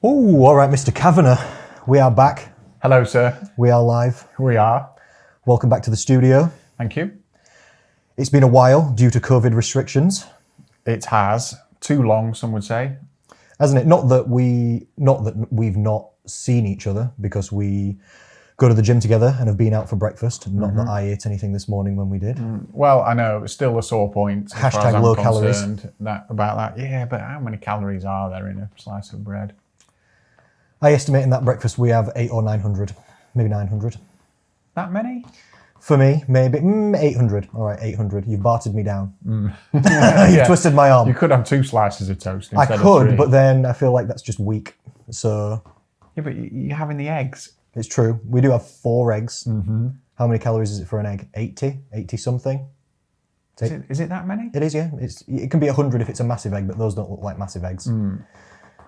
Oh, all right, Mr. Kavanagh. We are back. Hello, sir. We are live. We are. Welcome back to the studio. Thank you. It's been a while due to COVID restrictions. It has. Too long, some would say. Hasn't it? Not that we've not seen each other because we go to the gym together and have been out for breakfast. Not that I ate anything this morning when we did. Well, I know, it's still a sore point. As far as I'm low calories. concerned about that. Yeah, but how many calories are there in a slice of bread? I estimate in that breakfast we have 800 or 900, maybe 900. That many? For me, maybe 800. All right, 800. You've bartered me down. You've twisted my arm. You could have 2 slices of toast I instead of could, 3. but then I feel like that's just weak. So Yeah, but you're having the eggs. it's true. We do have 4 eggs. How many calories is it for an egg? 80 something. Is it that many? It is, yeah. It can be 100 if it's a massive egg, but those don't look like massive eggs.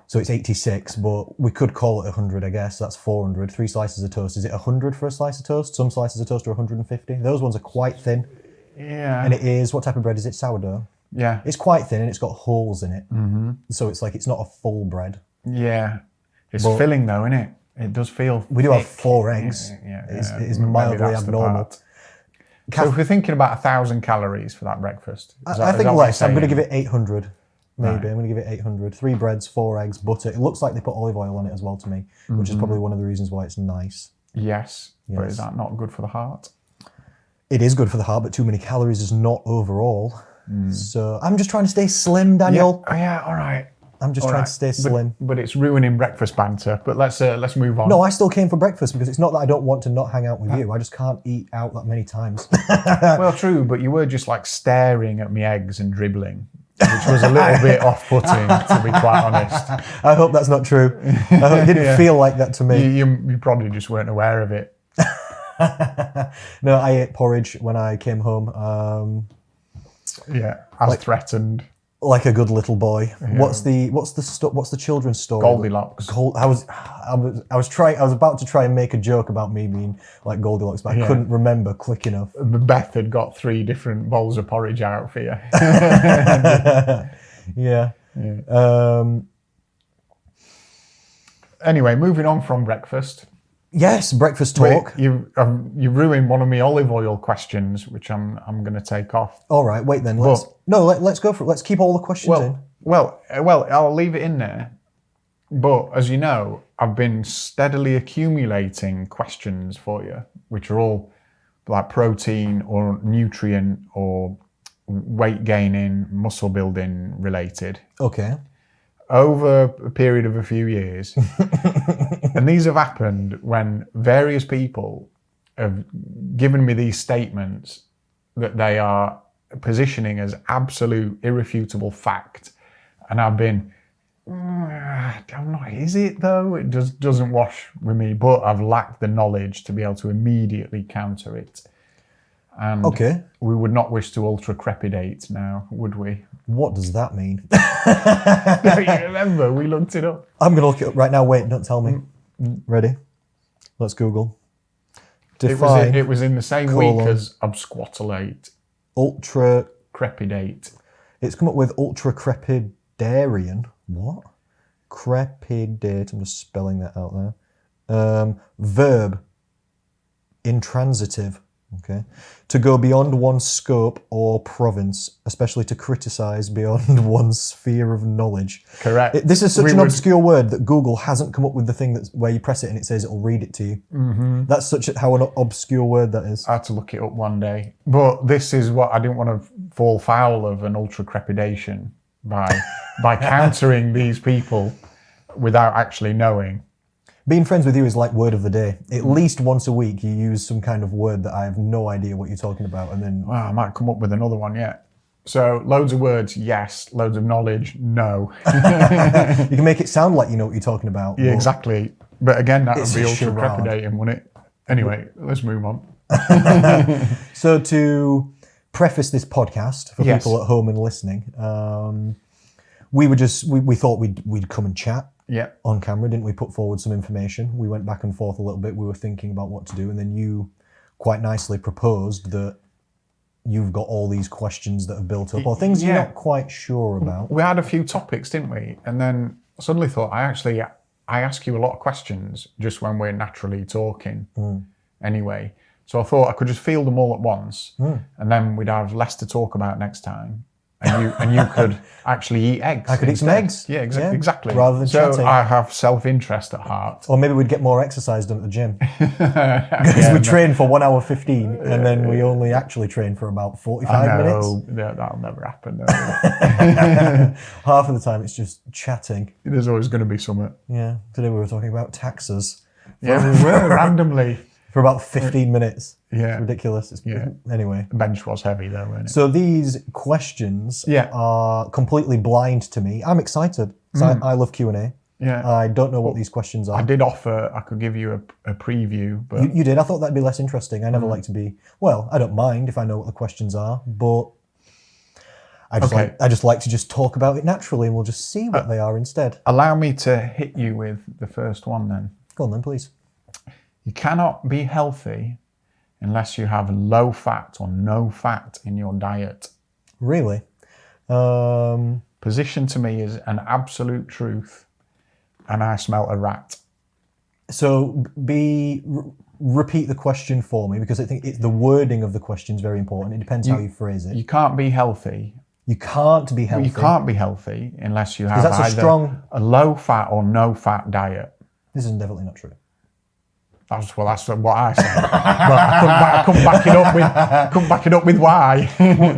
So it's 86, but we could call it 100, I guess. That's 400. 3 slices of toast. Is it 100 for a slice of toast? Some slices of toast are 150. Those ones are quite thin. Yeah. And it is, what type of bread is it? Sourdough? Yeah. It's quite thin and it's got holes in it. So it's like, it's not a full bread. Yeah. It's filling though, isn't it? It does feel We do thick. have 4 eggs. Yeah. It is Maybe mildly that's the abnormal. part. So if we're thinking about 1,000 calories for that breakfast, I think less. I'm going to give it 800. Maybe. Right. I'm going to give it 800. 3 breads, 4 eggs, butter. It looks like they put olive oil on it as well to me, which is probably one of the reasons why it's nice. Yes, but is that not good for the heart? It is good for the heart, but too many calories is not overall. So I'm just trying to stay slim, Daniel. Yeah, all right. I'm just trying to stay slim. But it's ruining breakfast banter. But let's move on. No, I still came for breakfast because it's not that I don't want to not hang out with you. I just can't eat out that many times. Well, true, but you were just like staring at me eggs and dribbling, which was a little bit off-putting, to be quite honest. I hope that's not true. I hope it didn't feel like that to me. You probably just weren't aware of it. No, I ate porridge when I came home. As threatened. Like a good little boy. Yeah. What's the children's story? Goldilocks. I was about to try and make a joke about me being like Goldilocks, but I couldn't remember quick enough. Beth had got 3 different bowls of porridge out for you. Yeah. Anyway, moving on from breakfast. Yes, breakfast talk. Wait, you ruined one of my olive oil questions, which I'm going to take off. All right, wait then. Let's go for it. Let's keep all the questions in. Well, I'll leave it in there. But as you know, I've been steadily accumulating questions for you, which are all like protein or nutrient or weight gaining, muscle building related. Okay. Over a period of a few years. And these have happened when various people have given me these statements that they are positioning as absolute, irrefutable fact. And I've been, I'm not, is it though? It just doesn't wash with me, but I've lacked the knowledge to be able to immediately counter it. And we would not wish to ultra-crepidate now, would we? What does that mean? Don't you remember? We looked it up. I'm going to look it up right now. Wait, don't tell me. Ready? Let's Google. Define. It was in the same week as absquatulate. Ultra-crepidate. It's come up with ultra-crepidarian. What? Crepidate. I'm just spelling that out there. Verb. Intransitive. Okay. To go beyond one's scope or province, especially to criticise beyond one's sphere of knowledge. Correct. This is such an obscure word that Google hasn't come up with the thing that's where you press it and it says it'll read it to you. That's how an obscure word that is. I had to look it up one day. But this is what I didn't want to fall foul of, an ultra-crepidation by countering these people without actually knowing. Being friends with you is like word of the day. At least once a week you use some kind of word that I have no idea what you're talking about, and then... Well, I might come up with another one yet. So, loads of words, yes. Loads of knowledge, no. You can make it sound like you know what you're talking about. Yeah, exactly. But again, that would be ultra-crepidating, wouldn't it? Anyway, let's move on. So to preface this podcast for people at home and listening, we thought we'd come and chat. On camera, didn't we? Put forward some information. We went back and forth a little bit. We were thinking about what to do, and then you quite nicely proposed that you've got all these questions that have built up, or things you're not quite sure about. We had a few topics, didn't we? And then suddenly thought, I I ask you a lot of questions just when we're naturally talking anyway. So I thought I could just field them all at once, and then we'd have less to talk about next time. And you could actually eat eggs. I could eat some eggs. Yeah, exactly. Rather than so chatting. I have self-interest at heart. Or maybe we'd get more exercise done at the gym. Because we train for 1 hour 15 and then we only actually train for about 45 minutes. That'll never happen. No. Half of the time it's just chatting. There's always going to be something. Yeah. Today we were talking about taxes. Yeah, we were randomly. For about 15 minutes. Yeah. It's ridiculous. Anyway. The bench was heavy though, wasn't it? So these questions are completely blind to me. I'm excited. I love Q&A. Yeah. I don't know what these questions are. I did offer I could give you a preview, but You did. I thought that'd be less interesting. I never like to be... Well, I don't mind if I know what the questions are, but I just like to just talk about it naturally and we'll just see what they are instead. Allow me to hit you with the first one then. Go on then, please. You cannot be healthy unless you have low fat or no fat in your diet. Really? Position to me is an absolute truth, and I smell a rat. So repeat the question for me, because I think the wording of the question is very important. It depends how you phrase it. You can't be healthy. You can't be healthy. You can't be healthy unless you have either a low fat or no fat diet. This is definitely not true. That's what I said. But I couldn't back it up with why.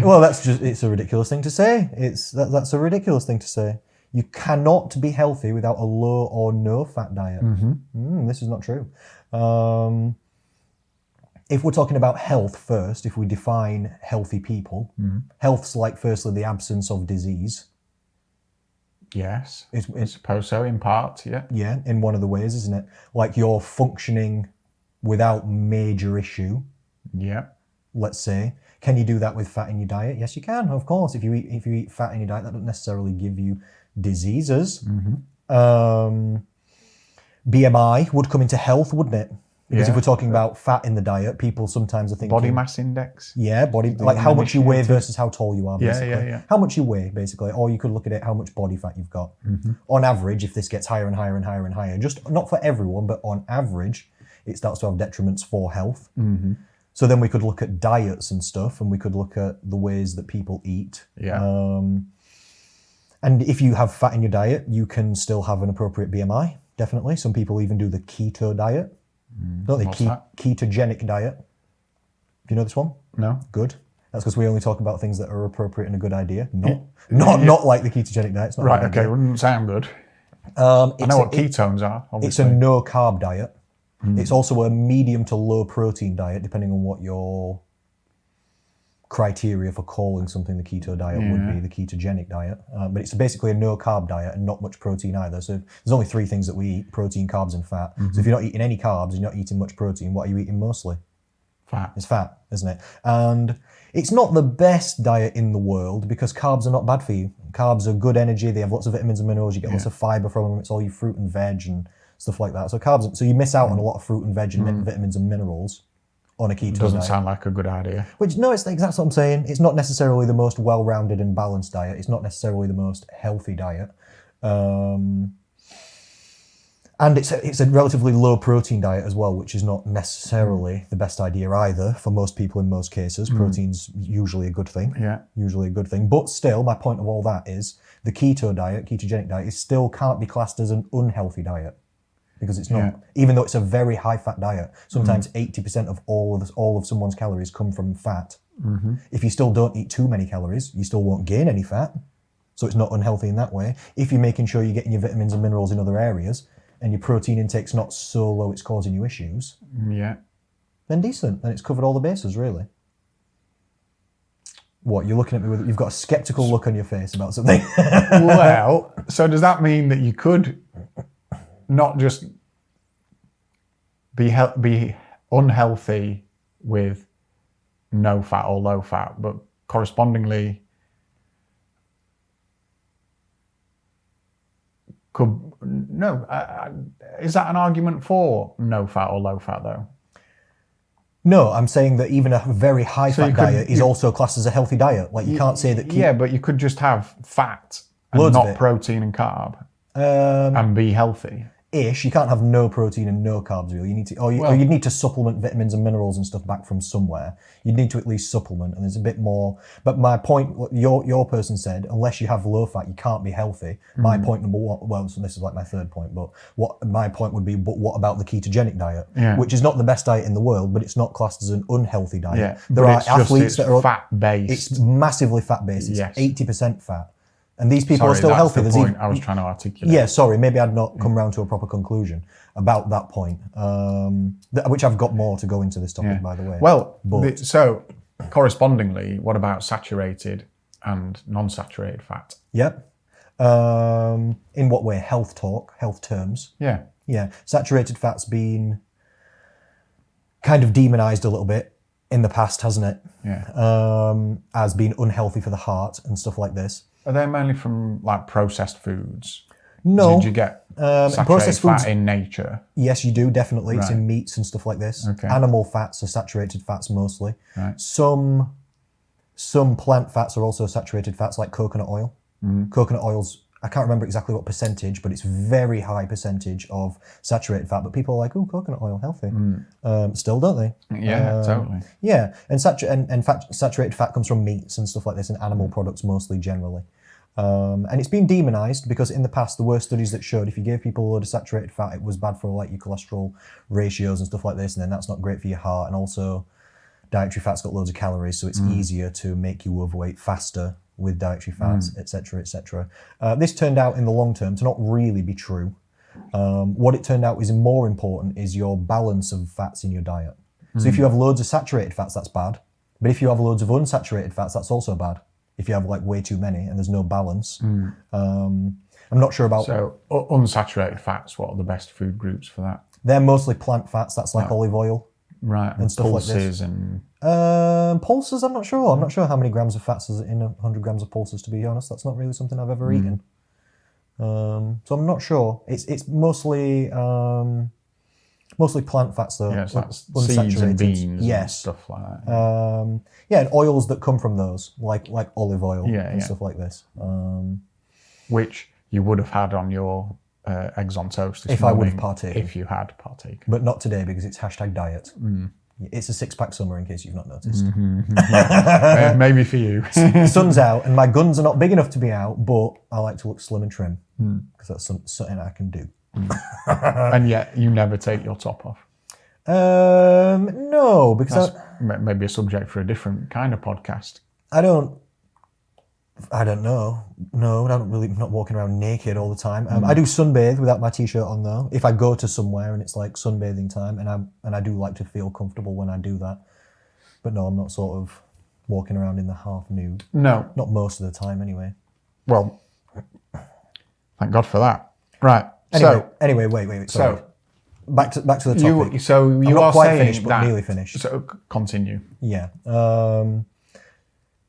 Well, it's a ridiculous thing to say. That's a ridiculous thing to say. You cannot be healthy without a low or no fat diet. This is not true. If we're talking about health first, if we define healthy people, health's like firstly the absence of disease. Yes, I suppose so, in part, yeah. Yeah, in one of the ways, isn't it? Like you're functioning without major issue. Yeah. Let's say. Can you do that with fat in your diet? Yes, you can, of course. If you eat fat in your diet, that doesn't necessarily give you diseases. BMI would come into health, wouldn't it? Because if we're talking about fat in the diet, people sometimes are thinking... Body mass index? Yeah, like how much you weigh versus how tall you are, basically. Yeah. How much you weigh, basically. Or you could look at it, how much body fat you've got. On average, if this gets higher and higher and higher and higher, just not for everyone, but on average, it starts to have detriments for health. So then we could look at diets and stuff, and we could look at the ways that people eat. Yeah. And if you have fat in your diet, you can still have an appropriate BMI, definitely. Some people even do the keto diet. Don't they? Ketogenic diet. Do you know this one? No. Good. That's because we only talk about things that are appropriate and a good idea. Not like the ketogenic diet. It's not right, okay, wouldn't sound good. I know what ketones are, obviously. It's a no-carb diet. It's also a medium to low protein diet, depending on what your criteria for calling something the keto diet would be, the ketogenic diet. But it's basically a no-carb diet and not much protein either. So there's only three things that we eat: protein, carbs, and fat. So if you're not eating any carbs and you're not eating much protein, what are you eating mostly? Fat. It's fat, isn't it? And it's not the best diet in the world because carbs are not bad for you. Carbs are good energy. They have lots of vitamins and minerals. You get lots of fiber from them. It's all your fruit and veg and stuff like that. So you miss out on a lot of fruit and veg and vitamins and minerals on a keto diet. Doesn't sound like a good idea. Which, no, it's exactly what I'm saying. It's not necessarily the most well-rounded and balanced diet. It's not necessarily the most healthy diet. And it's a relatively low protein diet as well, which is not necessarily the best idea either for most people in most cases. Protein's usually a good thing. Yeah. Usually a good thing. But still, my point of all that is the keto diet, ketogenic diet, still can't be classed as an unhealthy diet. Because it's not, even though it's a very high fat diet, sometimes 80% of all of someone's calories come from fat. If you still don't eat too many calories, you still won't gain any fat. So it's not unhealthy in that way. If you're making sure you're getting your vitamins and minerals in other areas, and your protein intake's not so low it's causing you issues, then decent. Then it's covered all the bases, really. What, you're looking at me with, you've got a skeptical look on your face about something. Well, so does that mean that you could not just be unhealthy with no fat or low fat, but correspondingly is that an argument for no fat or low fat though? No, I'm saying that even a very high fat diet is also classed as a healthy diet. Like you can't say that. Yeah, but you could just have fat and not protein and carb and be healthy. ish. You can't have no protein and no carbs really. You need to, or you'd need to supplement vitamins and minerals and stuff back from somewhere. You'd need to at least supplement, and there's a bit more. But my point, what your person said, unless you have low fat, you can't be healthy. My point number one, well, so this is like my third point, but what my point would be, but what about the ketogenic diet, which is not the best diet in the world, but it's not classed as an unhealthy diet. Yeah, there are athletes that are fat based. It's massively fat based. It's 80% fat. And these people are still that's healthy. The There's point I was trying to articulate. Yeah, sorry, maybe I'd not come round to a proper conclusion about that point, which I've got more to go into this topic, by the way. Well, so correspondingly, what about saturated and non-saturated fat? Yep. In what way? Health talk, health terms. Yeah. Yeah. Saturated fat's been kind of demonized a little bit in the past, hasn't it? Yeah. As being unhealthy for the heart and stuff like this. Are they mainly from like processed foods? No. Did you get saturated fat in nature? Yes, you do, definitely. Right. It's in meats and stuff like this. Okay. Animal fats are saturated fats mostly. Right. Some plant fats are also saturated fats, like coconut oil. Coconut oil's, I can't remember exactly what percentage, but it's very high percentage of saturated fat. But people are like, oh, coconut oil, healthy. Still, don't they? Yeah, totally. Yeah, and saturated fat comes from meats and stuff like this, and animal products mostly, generally. And it's been demonized because in the past there were studies that showed if you gave people a load of saturated fat, it was bad for like your cholesterol ratios and stuff like this, and then that's not great for your heart. And also, dietary fat's got loads of calories, so it's easier to make you overweight faster with dietary fats, etc., etc. This turned out in the long term to not really be true. What it turned out is more important is your balance of fats in your diet. So if you have loads of saturated fats, that's bad. But if you have loads of unsaturated fats, that's also bad. If you have like way too many and there's no balance. I'm not sure about... So unsaturated fats, what are the best food groups for that? They're mostly plant fats, that's like olive oil. Right, and stuff pulses like this. And... Pulses, I'm not sure. I'm not sure how many grams of fats is in 100 grams of pulses, to be honest. That's not really something I've ever eaten. So I'm not sure. It's mostly plant fats though. Yes, that's seeds and beans and stuff like that. Yeah, and oils that come from those, like olive oil and stuff like this. Which you would have had on your eggs on toast this if morning. I would have partaken. If you had partaken. But not today because it's #diet. It's a 6-pack summer in case you've not noticed. Maybe for you. The sun's out and my guns are not big enough to be out, but I like to look slim and trim because that's something I can do. And yet you never take your top off. No, because that's maybe a subject for a different kind of podcast. I don't know. No, I'm not walking around naked all the time. I do sunbathe without my t-shirt on though. If I go to somewhere and it's like sunbathing time, and I do like to feel comfortable when I do that. But no, I'm not sort of walking around in the half nude. No, not most of the time anyway. Well, thank God for that. Right. Anyway, wait. Sorry. So back to the topic. You I'm are not quite saying finished, but that, nearly finished. So continue. Yeah.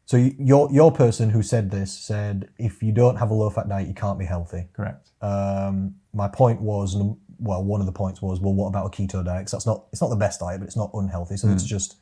So your person who said this said if you don't have a low-fat diet, you can't be healthy. Correct. My point was, well, one of the points was, well, what about a keto diet? Because it's not the best diet, but it's not unhealthy. So it's just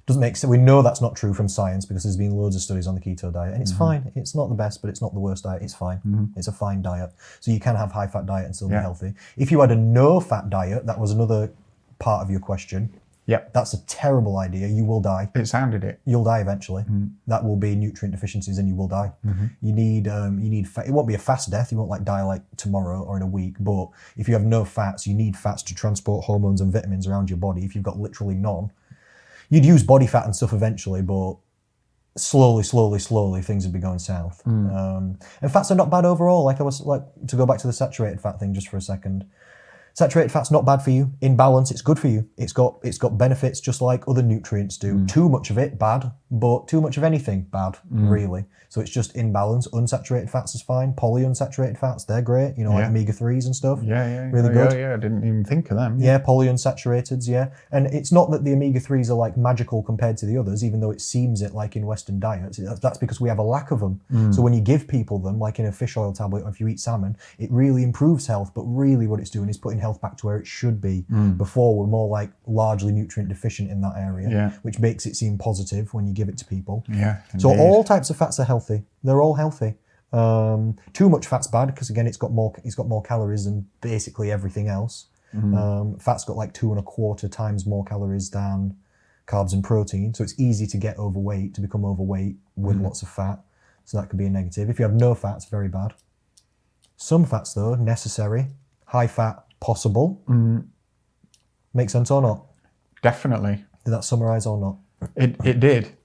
doesn't make sense. We know that's not true from science because there's been loads of studies on the keto diet, and it's fine. It's not the best, but it's not the worst diet. It's fine. It's a fine diet. So you can have high-fat diet and still be healthy. If you had a no-fat diet, that was another part of your question. Yep. That's a terrible idea. You will die. It sounded it. You'll die eventually. That will be nutrient deficiencies and you will die. You need fat. It won't be a fast death. You won't like die like tomorrow or in a week. But if you have no fats, you need fats to transport hormones and vitamins around your body. If you've got literally none, you'd use body fat and stuff eventually, but slowly, things would be going south. And fats are not bad overall. Like I was like to go back to the saturated fat thing just for a second. Saturated fat's not bad for you. In balance, it's good for you. It's got benefits just like other nutrients do. Too much of it, bad. But too much of anything, bad, really. So it's just in balance. Unsaturated fats is fine. Polyunsaturated fats, they're great. You know, like omega-3s and stuff. Really good. Yeah, I didn't even think of them. Yeah, polyunsaturateds, yeah. And it's not that the omega-3s are like magical compared to the others, even though it seems it like in Western diets. That's because we have a lack of them. So when you give people them, like in a fish oil tablet, or if you eat salmon, it really improves health. But really what it's doing is putting health back to where it should be. Before we're more like largely nutrient deficient in that area, which makes it seem positive when you give it to people. Yeah. So all types of fats are healthy. They're all healthy. Too much fat's bad because again, it's got more calories than basically everything else. Fat's got like 2.25 times more calories than carbs and protein, so it's easy to get overweight, to become overweight with lots of fat. So that could be a negative. If you have no fat, it's very bad. Some fats though, necessary. High fat, possible. Make sense or not? Definitely. Did that summarise or not? It did.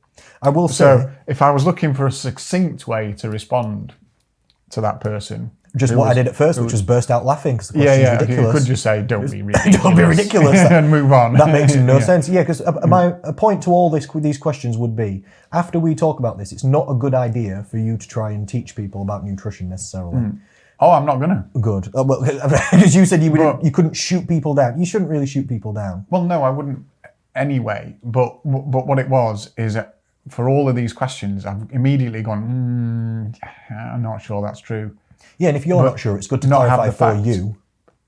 I will say. So if I was looking for a succinct way to respond to that person, just what I did at first, which was burst out laughing because the question's ridiculous. You could just say, "Don't be ridiculous." Don't be ridiculous, and move on. That makes no sense. Yeah, because my point to all these questions would be: after we talk about this, it's not a good idea for you to try and teach people about nutrition necessarily. Oh, I'm not gonna. Good. Well, because you said you couldn't shoot people down. You shouldn't really shoot people down. Well, no, I wouldn't anyway. But what it was is that for all of these questions, I've immediately gone, I'm not sure that's true. Yeah, and if you're not sure, it's good to clarify for you.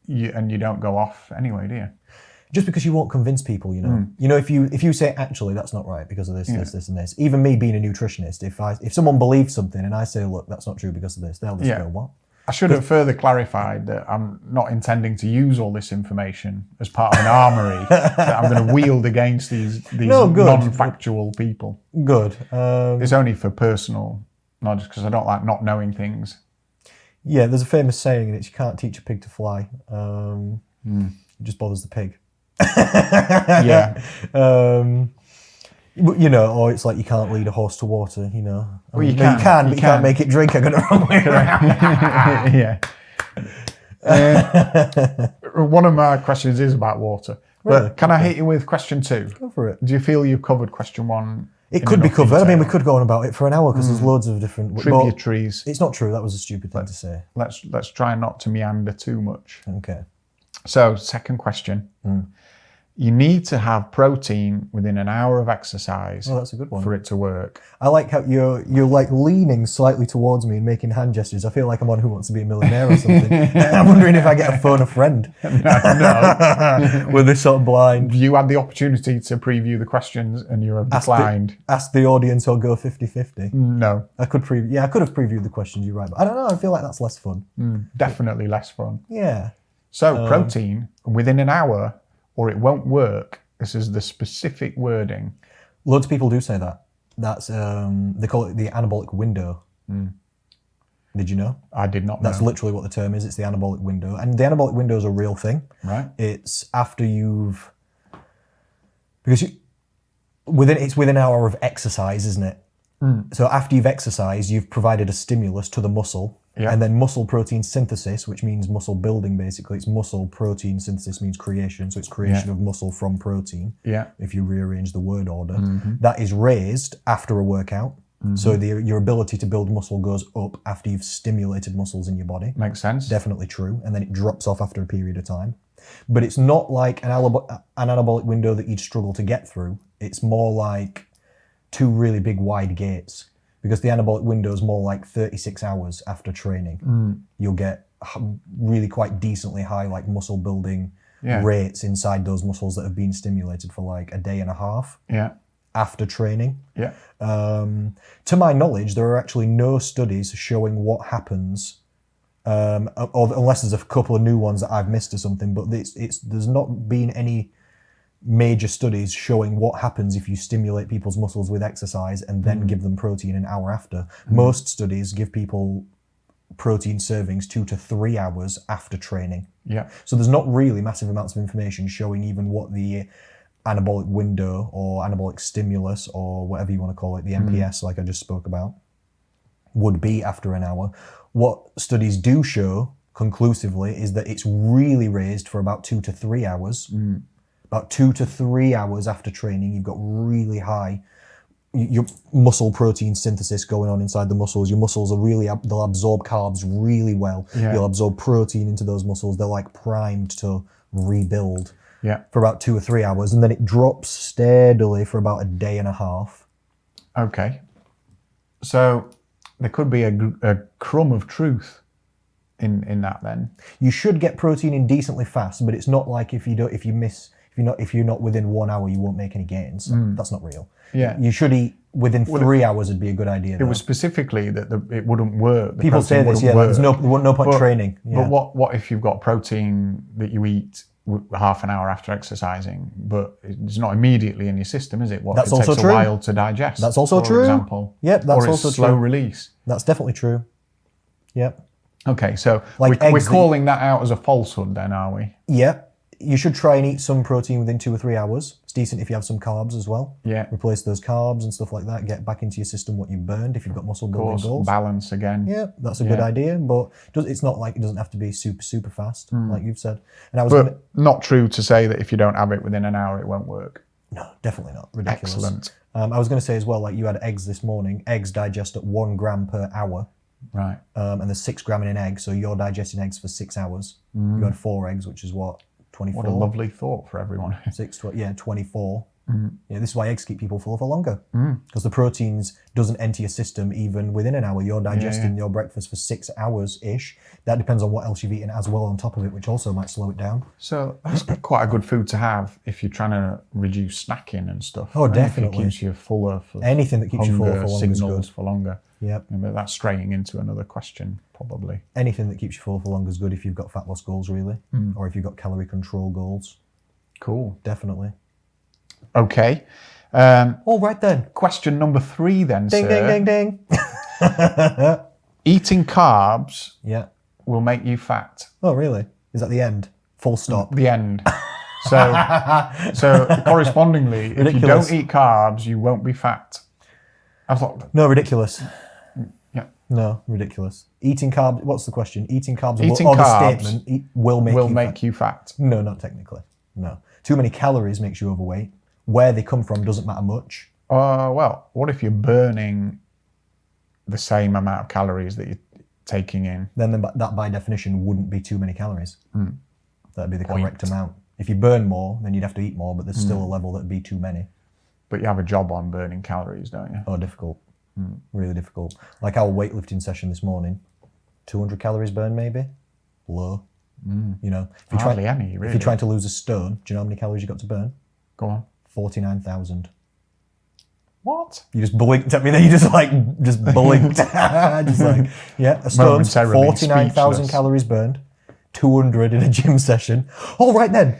And you don't go off anyway, do you? Just because you won't convince people, you know. You know, if you say, actually, that's not right because of this, this, and this. Even me being a nutritionist, if someone believes something and I say, look, that's not true because of this, they'll just go, what? I should have further clarified that I'm not intending to use all this information as part of an armory that I'm going to wield against these non-factual people. Good. It's only for personal knowledge because I don't like not knowing things. Yeah, there's a famous saying, and it's you can't teach a pig to fly. It just bothers the pig. Yeah. You know, or it's like you can't lead a horse to water, you know. Well, you can, but you can't make it drink. I got it wrong way around. Yeah. One of my questions is about water. But can I hit you with question 2? Go for it. Do you feel you've covered question 1? It could be covered. Detail? I mean, we could go on about it for an hour because there's loads of different tributaries. It's not true. That was a stupid thing to say. Let's try not to meander too much. Okay. So, second question. You need to have protein within an hour of exercise. Oh, that's a good one. For it to work. I like how you're like leaning slightly towards me and making hand gestures. I feel like I'm on Who Wants to Be a Millionaire or something. I'm wondering if I get to phone a friend. No. With this sort of blind. You had the opportunity to preview the questions and you have declined. Ask the audience or go 50-50. No. I could have previewed the questions, you're right. But I don't know, I feel like that's less fun. Definitely less fun. Yeah. So protein within an hour or it won't work. This is the specific wording. Loads of people do say that. That's they call it the anabolic window. Did you know? I did not know. That's literally what the term is. It's the anabolic window. And the anabolic window is a real thing. Right. It's after it's within an hour of exercise, isn't it? So after you've exercised, you've provided a stimulus to the muscle. Yeah. And then muscle protein synthesis, which means muscle building, basically. It's muscle protein synthesis means creation. So it's creation of muscle from protein. Yeah. If you rearrange the word order. That is raised after a workout. So your ability to build muscle goes up after you've stimulated muscles in your body. Makes sense. Definitely true. And then it drops off after a period of time. But it's not like an anabolic window that you'd struggle to get through. It's more like 2 really big wide gates. Because the anabolic window is more like 36 hours after training. You'll get really quite decently high like muscle building rates inside those muscles that have been stimulated for like a day and a half after training. Yeah. To my knowledge, there are actually no studies showing what happens, unless there's a couple of new ones that I've missed or something, but there's not been any major studies showing what happens if you stimulate people's muscles with exercise and then give them protein an hour after. Most studies give people protein servings 2 to 3 hours after training. Yeah. So there's not really massive amounts of information showing even what the anabolic window or anabolic stimulus or whatever you want to call it, the MPS like I just spoke about, would be after an hour. What studies do show conclusively is that it's really raised for about 2 to 3 hours. About 2 to 3 hours after training, you've got really high your muscle protein synthesis going on inside the muscles. Your muscles are they'll absorb carbs really well. Yeah. You'll absorb protein into those muscles. They're like primed to rebuild for about 2 or 3 hours. And then it drops steadily for about a day and a half. Okay. So there could be a crumb of truth in that then. You should get protein in decently fast, but it's not like if you're not within 1 hour, you won't make any gains. That's not real. Yeah. You should eat within 3 hours would be a good idea. It was specifically that it wouldn't work. People say this, there's no point training. Yeah. But what if you've got protein that you eat half an hour after exercising, but it's not immediately in your system, is it? That's also takes true. a while to digest. That's also true. For example. Yep, that's or also slow true. release. That's definitely true. Yep. Okay, so Like we're calling that out as a falsehood then, are we? Yep. You should try and eat some protein within 2 or 3 hours. It's decent if you have some carbs as well. Yeah. Replace those carbs and stuff like that. Get back into your system what you've burned if you've got muscle building goals. Balance again. Yeah, that's a good idea. But it's not like it doesn't have to be super fast, like you've said. And But not true to say that if you don't have it within an hour, it won't work. No, definitely not. Ridiculous. Excellent. I was going to say as well, like you had eggs this morning. Eggs digest at 1 gram per hour. Right. And there's 6 gram in an egg, so you're digesting eggs for 6 hours. You had 4 eggs, which is what? 24. What a lovely thought for everyone. 24. Yeah, this is why eggs keep people full for longer. Because the proteins doesn't enter your system even within an hour. You're digesting your breakfast for 6 hours-ish. That depends on what else you've eaten as well on top of it, which also might slow it down. So that's quite a good food to have if you're trying to reduce snacking and stuff. Oh, definitely. It keeps you fuller for anything that keeps you fuller for longer signals is good. for longer. Yep. But that's straying into another question, probably. Anything that keeps you full for longer is good if you've got fat loss goals, really, or if you've got calorie control goals. Cool. Definitely. Okay. All right then. Question number 3 then, Ding, sir. ding, ding, ding. Eating carbs Yeah. will make you fat. Oh, really? Is that the end? Full stop. The end. So correspondingly, if you don't eat carbs, you won't be fat. I thought, No, ridiculous. yeah, No, ridiculous. Eating carbs. What's the question? Eating carbs. Eating or the carbs statement will make you fat. No, not technically. No. Too many calories makes you overweight. Where they come from doesn't matter much. Well, what if you're burning the same amount of calories that you're taking in? Then that by definition wouldn't be too many calories. That'd be the correct amount. If you burn more, then you'd have to eat more, but there's still a level that'd be too many. But you have a job on burning calories, don't you? Oh, difficult. Really difficult. Like our weightlifting session this morning, 200 calories burned maybe. Low. You know, if Hardly any, really. If you're trying to lose a stone, do you know how many calories you got to burn? Go on. 49,000. What? You just blinked at me there. You just blinked. Just like, yeah, a stone's 49,000 calories burned, 200 in a gym session. All right then.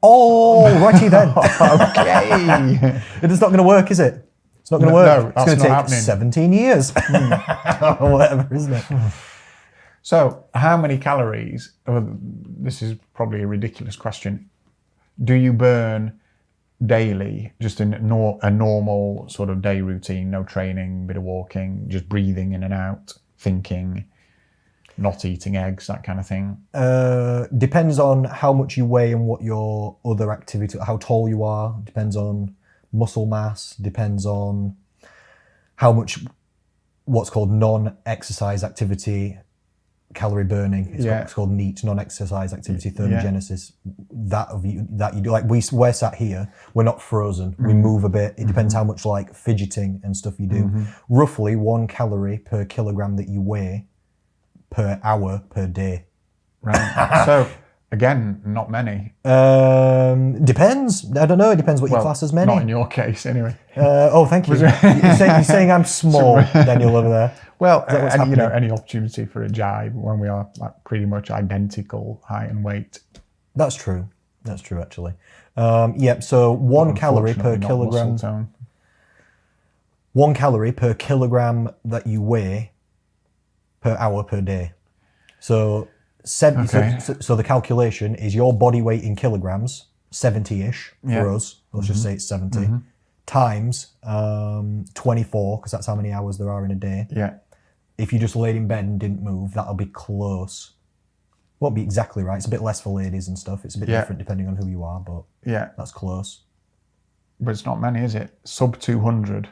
All righty then. Okay. It's not going to work, is it? It's not going to work. No, it's going to take happening. 17 years. Or whatever, isn't it? So, how many calories? This is probably a ridiculous question. Do you burn daily, just in a normal sort of day routine, no training, bit of walking, just breathing in and out, thinking, not eating eggs, that kind of thing? Depends on how much you weigh and what your other activity, how tall you are. Depends on muscle mass. Depends on how much what's called non-exercise activity, calorie burning. It's called NEAT, non-exercise activity thermogenesis. That you do. Like we're sat here, we're not frozen. We move a bit. It depends how much like fidgeting and stuff you do. Roughly 1 calorie per kilogram that you weigh per hour per day. Right. So again, not many. Depends. I don't know. It depends what you class as many. Not in your case, anyway. Oh, thank you. You're saying I'm small, Daniel, over there. Well, and you know, any opportunity for a jibe when we are like pretty much identical height and weight. That's true. That's true, actually. So 1 calorie per kilogram. 1 calorie per kilogram that you weigh per hour per day. So, so the calculation is your body weight in kilograms, 70-ish for us. Let's just say it's 70. Times 24, because that's how many hours there are in a day. Yeah. If you just laid in bed and didn't move, that'll be close. Won't be exactly right. It's a bit less for ladies and stuff. It's a bit different depending on who you are, but that's close. But it's not many, is it? Sub 200.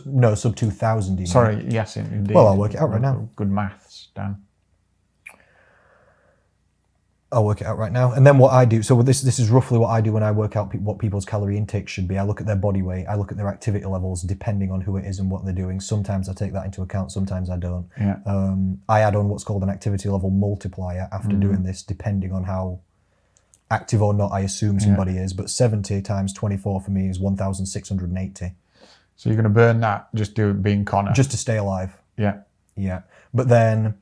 No, sub 2,000. Sorry, yes, indeed. Well, I'll work it out right now. Good maths, Dan. I'll work it out right now. And then what I do, so this is roughly what I do when I work out what people's calorie intake should be. I look at their body weight, I look at their activity levels depending on who it is and what they're doing. Sometimes I take that into account, sometimes I don't. Yeah. I add on what's called an activity level multiplier after doing this, depending on how active or not I assume somebody is. But 70 times 24 for me is 1,680. So you're going to burn that just being Connor? Just to stay alive. Yeah. Yeah. But then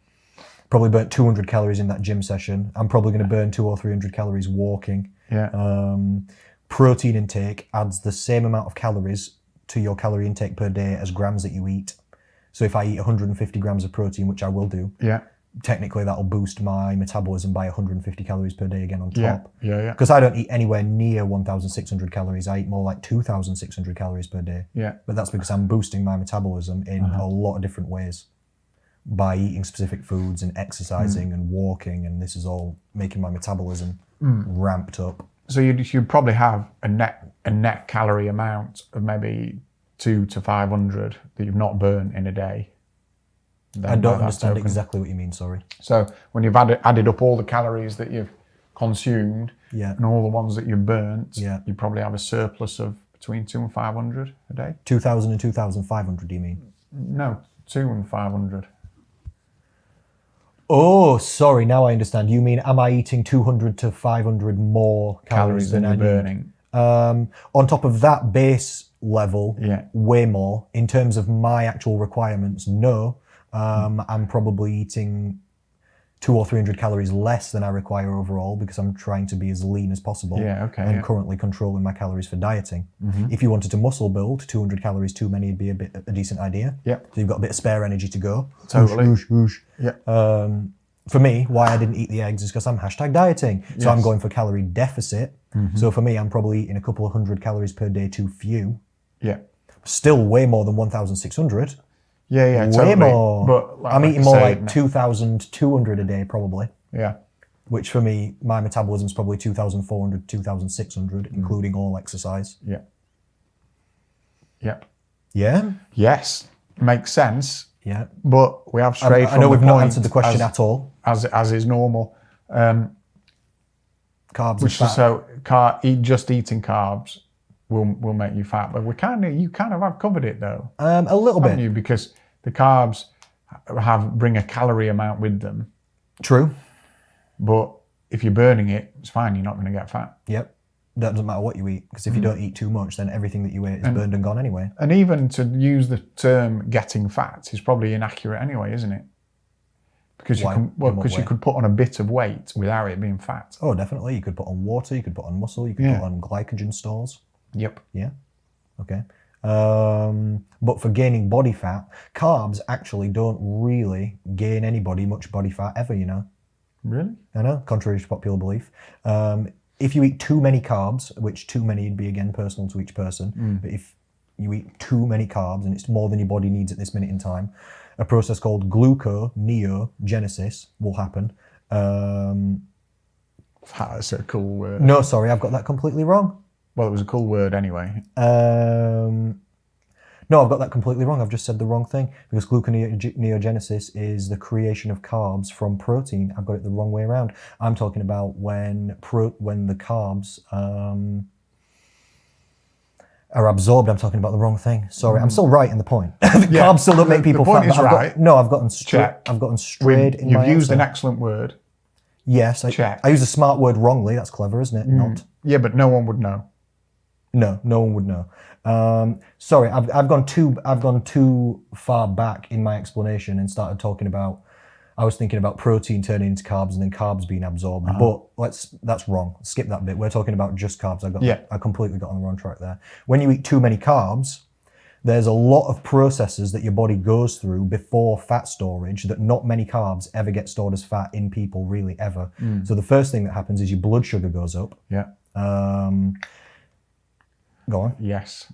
probably burnt 200 calories in that gym session. I'm probably going to burn 200 or 300 calories walking. Yeah. Protein intake adds the same amount of calories to your calorie intake per day as grams that you eat. So if I eat 150 grams of protein, which I will do, technically that'll boost my metabolism by 150 calories per day again on top. Yeah. Because I don't eat anywhere near 1,600 calories. I eat more like 2,600 calories per day. Yeah. But that's because I'm boosting my metabolism in a lot of different ways by eating specific foods and exercising and walking, and this is all making my metabolism ramped up. So you'd probably have a net calorie amount of maybe 200 to 500 that you've not burnt in a day. I don't understand exactly what you mean, sorry. So when you've added up all the calories that you've consumed and all the ones that you've burnt, you probably have a surplus of between 200 and 500 a day. 2,000 and 2,500, do you mean? No, 200 and 500. Oh, sorry, now I understand. You mean, am I eating 200 to 500 more calories than you're I burning? On top of that base level, way more. In terms of my actual requirements, no. I'm probably eating 200 or 300 calories less than I require overall because I'm trying to be as lean as possible. And currently controlling my calories for dieting. If you wanted to muscle build, 200 calories too many would be a decent idea. So you've got a bit of spare energy to go. Totally. Whoosh. For me, why I didn't eat the eggs is because I'm #dieting. So I'm going for calorie deficit. So for me, I'm probably eating a couple of 100 calories per day too few. Still way more than 1,600. Way totally. More. But I'm eating more like 2,200 a day probably. Which for me, my metabolism is probably 2,400, 2,600, including all exercise. Yeah? Yes. Makes sense. Yeah. But we have strayed from I know we've not point answered the question at all. As is normal. Carbs and fat. Just eating carbs will make you fat. But you kind of have covered it though. A little bit. You? Because the carbs bring a calorie amount with them. True. But if you're burning it, it's fine. You're not going to get fat. Yep. That doesn't matter what you eat, because if you don't eat too much, then everything that you ate is burned and gone anyway. And even to use the term getting fat is probably inaccurate anyway, isn't it? Because you could put on a bit of weight without it being fat. Oh, definitely. You could put on water, you could put on muscle, you could put on glycogen stores. Yep. Yeah. Okay. But for gaining body fat, carbs actually don't really gain anybody much body fat ever, you know. Really? I know, contrary to popular belief. If you eat too many carbs, which too many would be again personal to each person, but if you eat too many carbs and it's more than your body needs at this minute in time, a process called gluconeogenesis will happen. That's a cool word. No, sorry, I've got that completely wrong. Well, it was a cool word anyway. No, I've got that completely wrong. I've just said the wrong thing, because gluconeogenesis is the creation of carbs from protein. I've got it the wrong way around. I'm talking about when the carbs are absorbed. I'm talking about the wrong thing. Sorry, I'm still right in the point. Carbs still don't make people fat. The point is right. I've gotten strayed in my You've used answer. an excellent word. Yes, I use a smart word wrongly. That's clever, isn't it? Not. Yeah, but no one would know. No one would know. Sorry, I've gone too far back in my explanation and started talking about. I was thinking about protein turning into carbs and then carbs being absorbed. But that's wrong. Skip that bit. We're talking about just carbs. I completely got on the wrong track there. When you eat too many carbs, there's a lot of processes that your body goes through before fat storage that not many carbs ever get stored as fat in people, really, ever. So the first thing that happens is your blood sugar goes up. Yeah. Go on. Yes.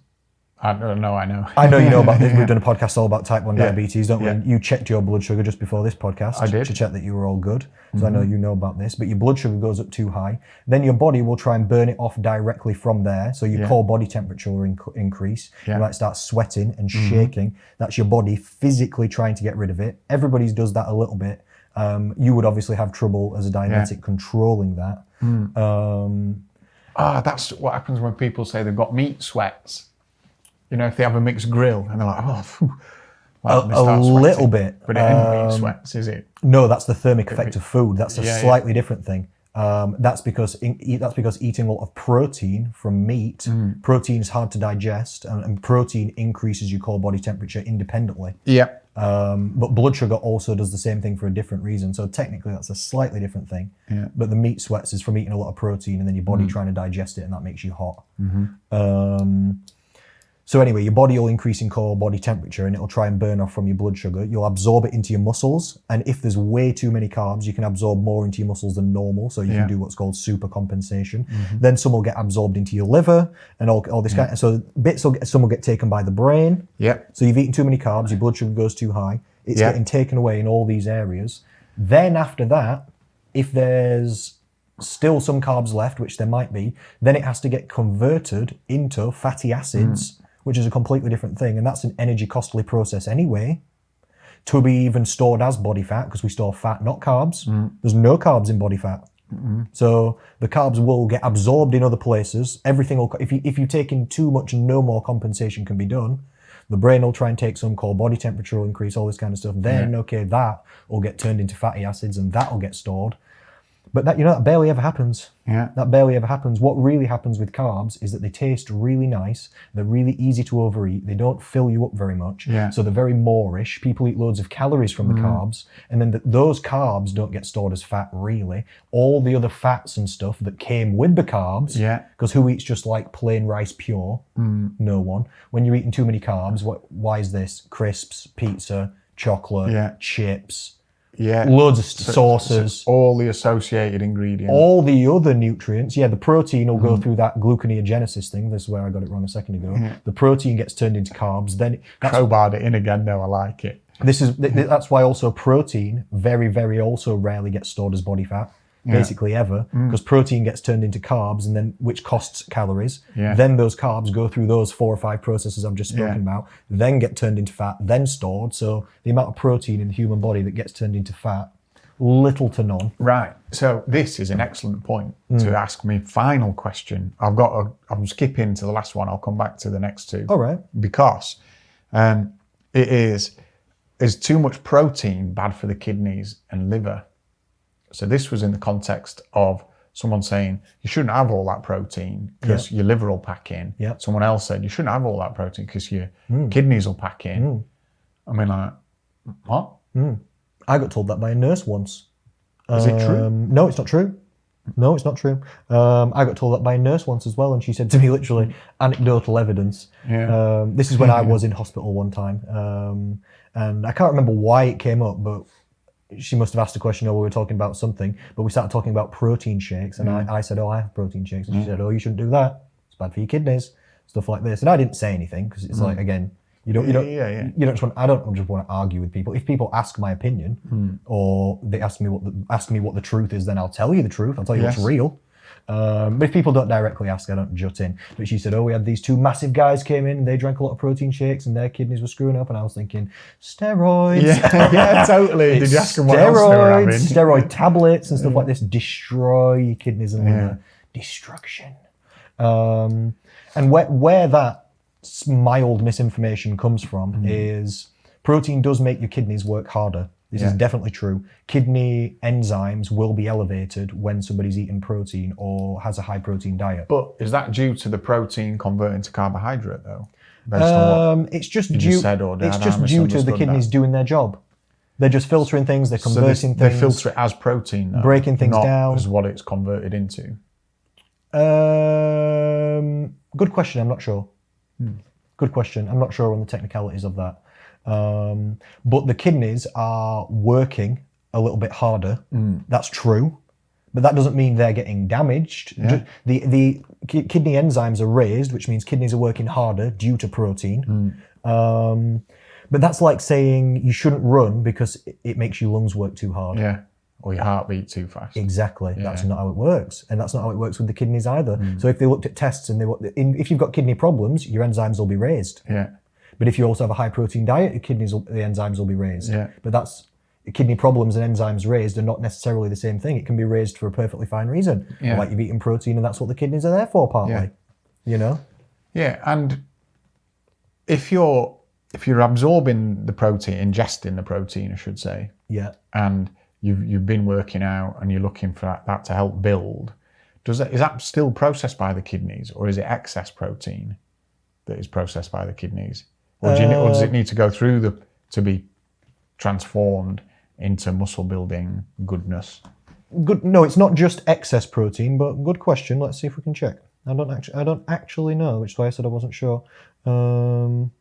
I know. I know you know about this. We've done a podcast all about type 1 diabetes, don't we? You checked your blood sugar just before this podcast. I did. To check that you were all good. So I know you know about this. But your blood sugar goes up too high. Then your body will try and burn it off directly from there. So your core body temperature will increase. You might start sweating and shaking. That's your body physically trying to get rid of it. Everybody does that a little bit. You would obviously have trouble as a diabetic controlling that. That's what happens when people say they've got meat sweats. You know, if they have a mixed grill and they're like, a little bit. But it ain't meat sweats, is it? No, that's the thermic effect of food. That's a slightly different thing. That's because eating a lot of protein from meat, protein is hard to digest, and protein increases your core body temperature independently. Yeah. But blood sugar also does the same thing for a different reason. So technically that's a slightly different thing. Yeah. But the meat sweats is from eating a lot of protein and then your body trying to digest it, and that makes you hot. So anyway, your body will increase in core body temperature and it'll try and burn off from your blood sugar. You'll absorb it into your muscles. And if there's way too many carbs, you can absorb more into your muscles than normal. So you can do what's called super compensation. Then some will get absorbed into your liver and all this kind of, so some will get taken by the brain. Yeah. So you've eaten too many carbs, your blood sugar goes too high. It's getting taken away in all these areas. Then after that, if there's still some carbs left, which there might be, then it has to get converted into fatty acids, which is a completely different thing. And that's an energy costly process anyway, to be even stored as body fat, because we store fat, not carbs. There's no carbs in body fat. So the carbs will get absorbed in other places. Everything will, if you take in too much, no more compensation can be done. The brain will try and take some core body temperature will increase, all this kind of stuff. Then, okay, that will get turned into fatty acids and that will get stored. But that, that barely ever happens. Yeah. That barely ever happens. What really happens with carbs is that they taste really nice. They're really easy to overeat. They don't fill you up very much. Yeah. So they're very moreish. People eat loads of calories from the carbs. And then those carbs don't get stored as fat, really. All the other fats and stuff that came with the carbs. Yeah. Because who eats just like plain rice pure? No one. When you're eating too many carbs, why is this? Crisps, pizza, chocolate, chips. Yeah. Loads of sauces. So all the associated ingredients. All the other nutrients. The protein will go through that gluconeogenesis thing. This is where I got it wrong a second ago. The protein gets turned into carbs. Then crowbarred it in again. No, I like it. That's why also protein very, very also rarely gets stored as body fat. Basically ever, because protein gets turned into carbs, and then which costs calories. Then those carbs go through those 4 or 5 processes I've just spoken about, then get turned into fat, then stored. So the amount of protein in the human body that gets turned into fat, little to none. Right. So this is an excellent point to ask me. Final question. I'm skipping to the last one. I'll come back to the next two. All right. Because is too much protein bad for the kidneys and liver? So this was in the context of someone saying you shouldn't have all that protein because your liver will pack in. Someone else said you shouldn't have all that protein because your kidneys will pack in. I mean, like, what? I got told that by a nurse once. Is it true? No, it's not true. No, it's not true. I got told that by a nurse once as well, and she said to me literally, anecdotal evidence. This is when I was in hospital one time, and I can't remember why it came up, but she must have asked a question, or we were talking about something, but we started talking about protein shakes, and I said, I have protein shakes, and she said, you shouldn't do that. It's bad for your kidneys, stuff like this. And I didn't say anything because it's like, again, you don't just want. I don't just want to argue with people. If people ask my opinion, or they ask me what the truth is, then I'll tell you the truth. I'll tell you what's real. But if people don't directly ask, I don't jut in. But she said, we had these 2 massive guys came in, and they drank a lot of protein shakes, and their kidneys were screwing up. And I was thinking, steroids. Yeah, totally. Did you ask them what else they were having? Steroid tablets and stuff like this destroy your kidneys and liver. Destruction. And where that mild misinformation comes from is protein does make your kidneys work harder. This is definitely true. Kidney enzymes will be elevated when somebody's eating protein or has a high protein diet. But is that due to the protein converting to carbohydrate though? Based on what it's just due to the kidneys doing their job. They're just filtering things, they're converting things. They filter it as protein though, breaking things not down. As what it's converted into. Good question, I'm not sure. Good question. I'm not sure on the technicalities of that. But the kidneys are working a little bit harder. That's true. But that doesn't mean they're getting damaged. The kidney enzymes are raised, which means kidneys are working harder due to protein. But that's like saying you shouldn't run because it makes your lungs work too hard. Yeah. Or your heart beat too fast. Exactly. That's not how it works. And that's not how it works with the kidneys either. So if they looked at tests and if you've got kidney problems, your enzymes will be raised. But if you also have a high protein diet, the enzymes will be raised. But that's kidney problems and enzymes raised are not necessarily the same thing. It can be raised for a perfectly fine reason. Like you've eaten protein, and that's what the kidneys are there for, partly. Yeah, and if you're absorbing the protein, ingesting the protein, I should say. And you've been working out and you're looking for that to help build, is that still processed by the kidneys, or is it excess protein that is processed by the kidneys? Or does it need to go through to be transformed into muscle building goodness? Good. No, it's not just excess protein, but good question. Let's see if we can check. I don't actually know, which is why I said I wasn't sure. So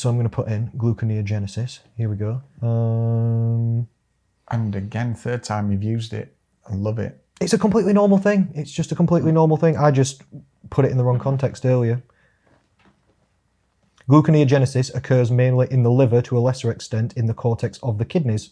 I'm going to put in gluconeogenesis. Here we go. And again, third time you've used it. I love it. It's a completely normal thing. It's just a completely normal thing. I just put it in the wrong context earlier. Gluconeogenesis occurs mainly in the liver, to a lesser extent in the cortex of the kidneys.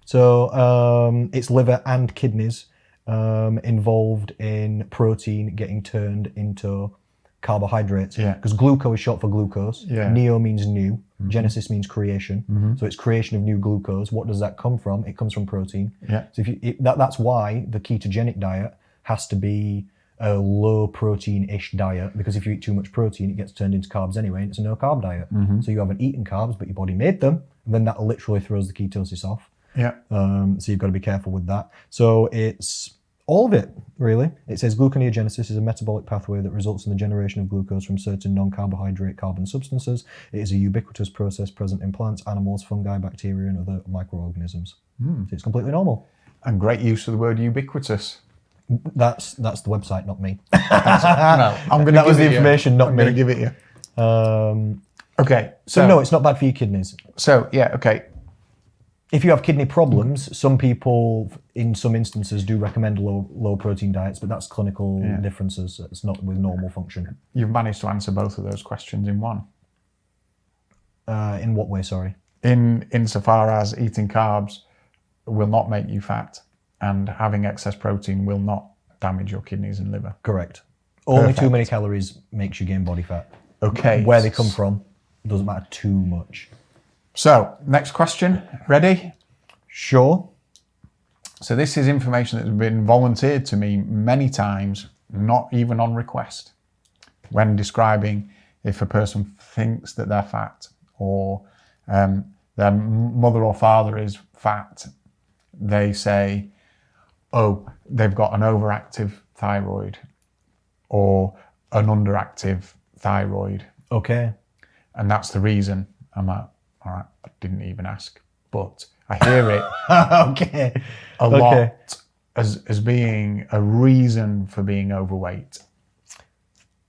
So it's liver and kidneys involved in protein getting turned into carbohydrates. Because gluco is short for glucose. Neo means new. Genesis means creation. So it's creation of new glucose. What does that come from? It comes from protein. So that's why the ketogenic diet has to be a low protein-ish diet, because if you eat too much protein, it gets turned into carbs anyway, and it's a no carb diet. So you haven't eaten carbs, but your body made them, and then that literally throws the ketosis off. So you've got to be careful with that. So it's all of it, really. It says gluconeogenesis is a metabolic pathway that results in the generation of glucose from certain non-carbohydrate carbon substances. It is a ubiquitous process present in plants, animals, fungi, bacteria, and other microorganisms. So it's completely normal. And great use of the word ubiquitous. That's the website, not me. No, I'm going to. That was the information, not me. I'm going to give it you. Okay. So no, it's not bad for your kidneys. So yeah, okay. If you have kidney problems, some people, in some instances, do recommend low protein diets, but that's clinical differences. It's not with normal function. You've managed to answer both of those questions in one. In what way? Sorry. Insofar as eating carbs will not make you fat, and having excess protein will not damage your kidneys and liver. Correct. Only too many calories makes you gain body fat. Okay. Where they come from doesn't matter too much. So, next question. Ready? Sure. So this is information that's been volunteered to me many times, not even on request, when describing if a person thinks that they're fat, or their mother or father is fat. They say, oh, they've got an overactive thyroid or an underactive thyroid. Okay. And that's the reason. I'm like, all right, I didn't even ask. But I hear it a lot as being a reason for being overweight.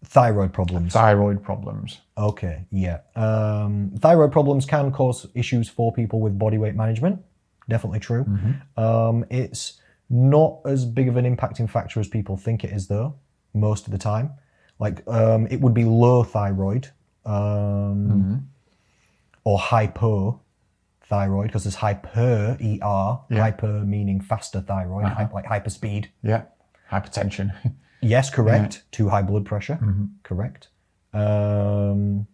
Thyroid problems. Thyroid problems. Okay, yeah. Thyroid problems can cause issues for people with body weight management. Definitely true. It's not as big of an impacting factor as people think it is, though, most of the time. Like, it would be low thyroid or hypothyroid, because there's hyper, ER, hyper meaning faster thyroid, like hyperspeed. Yeah, hypertension. Yes, correct. Too high blood pressure. Correct. If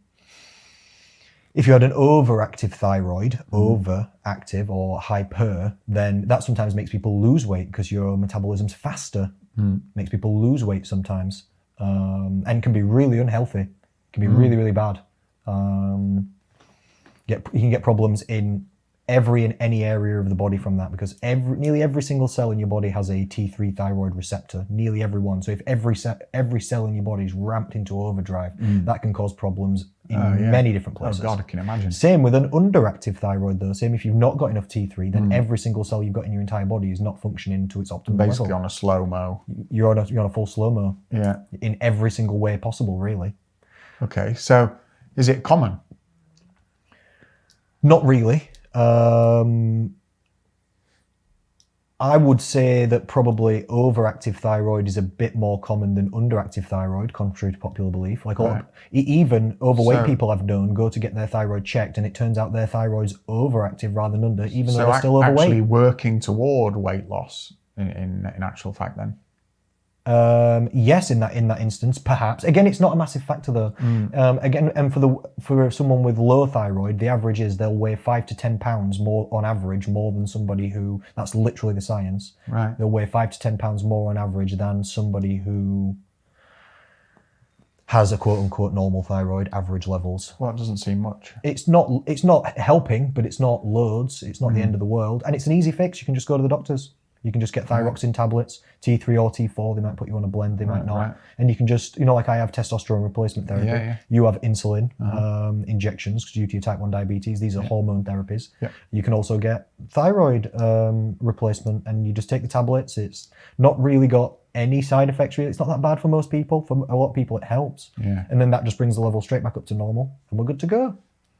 you had an overactive thyroid, overactive or hyper, then that sometimes makes people lose weight because your metabolism's faster. Makes people lose weight sometimes, and can be really unhealthy. Can be really, really bad. You can get problems in every and any area of the body from that, because nearly every single cell in your body has a T3 thyroid receptor, nearly every one. So if every cell in your body is ramped into overdrive, that can cause problems in many different places. Oh God, I can imagine. Same with an underactive thyroid though. Same if you've not got enough T3, then every single cell you've got in your entire body is not functioning to its optimal level. Basically on a slow-mo. You're on a full slow-mo. Yeah. In every single way possible, really. Okay, so is it common? Not really. I would say that probably overactive thyroid is a bit more common than underactive thyroid, contrary to popular belief. Like even overweight people I've known go to get their thyroid checked, and it turns out their thyroid's overactive rather than under, even though they're still overweight. Actually working toward weight loss in actual fact then? Yes, in that instance, perhaps. Again, it's not a massive factor though. Again, and for someone with low thyroid, the average is they'll weigh 5 to 10 pounds more on average, more than somebody who, that's literally the science. Right. They'll weigh 5 to 10 pounds more on average than somebody who has a quote unquote normal thyroid average levels. Well, it doesn't seem much. It's not helping, but it's not loads. It's not the end of the world. And it's an easy fix. You can just go to the doctors. You can just get thyroxine tablets, T3 or T4. They might put you on a blend, they might not. Right. And you can just, like I have testosterone replacement therapy. Yeah. You have insulin injections due to your type 1 diabetes. These are hormone therapies. Yeah. You can also get thyroid replacement, and you just take the tablets. It's not really got any side effects, really. It's not that bad for most people. For a lot of people, it helps. Yeah. And then that just brings the level straight back up to normal, and we're good to go.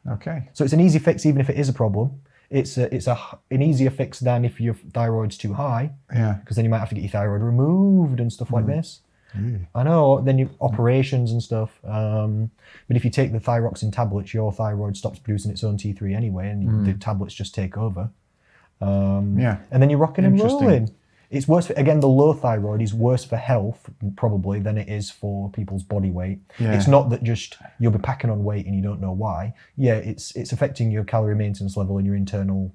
Okay. So it's an easy fix, even if it is a problem. It's an easier fix than if your thyroid's too high. Yeah. Because then you might have to get your thyroid removed and stuff like this. I know. Then you operations and stuff. But if you take the thyroxine tablets, your thyroid stops producing its own T3 anyway, and the tablets just take over. And then you're rocking and rolling. It's worse again, the low thyroid is worse for health probably than it is for people's body weight. Yeah. It's not that just you'll be packing on weight and you don't know why. Yeah, it's affecting your calorie maintenance level and your internal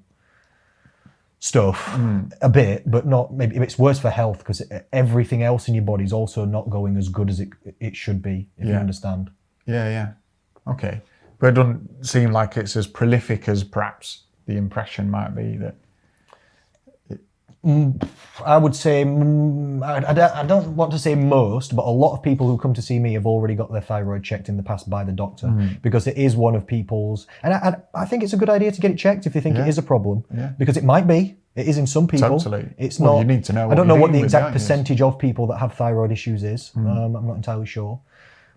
stuff a bit, but not maybe it's worse for health because everything else in your body is also not going as good as it should be, if you understand. Yeah. Okay. But it doesn't seem like it's as prolific as perhaps the impression might be that. I would say, I don't want to say most, but a lot of people who come to see me have already got their thyroid checked in the past by the doctor because it is one of people's, and I think it's a good idea to get it checked if you think it is a problem, because it might be. It is in some people. Totally. It's not. You need to know. I don't know what the exact percentage of people that have thyroid issues is. I'm not entirely sure,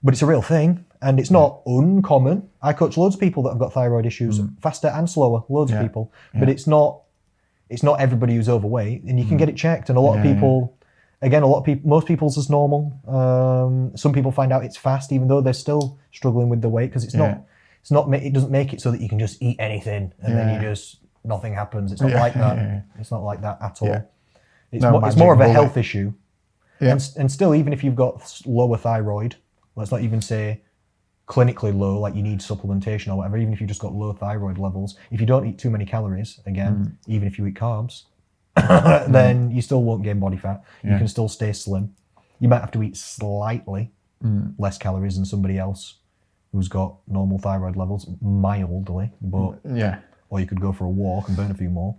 but it's a real thing, and it's not uncommon. I coach loads of people that have got thyroid issues, faster and slower, loads of people, but it's not everybody who's overweight, and you can get it checked. And a lot of people, most people's is normal. Some people find out it's fast, even though they're still struggling with the weight, because it doesn't make it so that you can just eat anything and then nothing happens. It's not like that. It's not like that at all. Yeah. It's more of a health issue. Yeah. And still, even if you've got lower thyroid, let's not even say clinically low, like you need supplementation or whatever, even if you've just got low thyroid levels, if you don't eat too many calories, again, even if you eat carbs, then you still won't gain body fat. You can still stay slim. You might have to eat slightly less calories than somebody else who's got normal thyroid levels, mildly, but or you could go for a walk and burn a few more.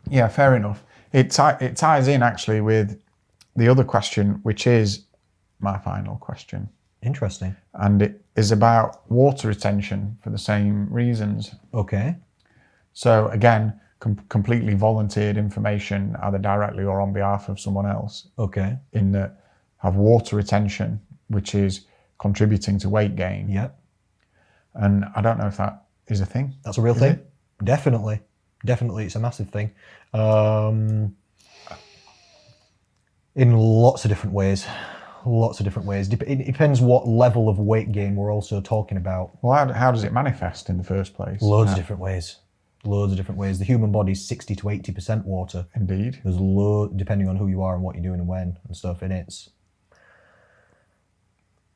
Yeah, fair enough. It ties in actually with the other question, which is my final question. Interesting. And it is about water retention for the same reasons. Okay. So again, completely volunteered information, either directly or on behalf of someone else. Okay. In that have water retention, which is contributing to weight gain. Yep. And I don't know if that is a thing. That's a real thing. Definitely. Definitely, it's a massive thing. In lots of different ways. It depends what level of weight gain we're also talking about. Well, how does it manifest in the first place? Loads of different ways. The human body is 60 to 80% water. Indeed. There's depending on who you are and what you're doing and when and stuff. And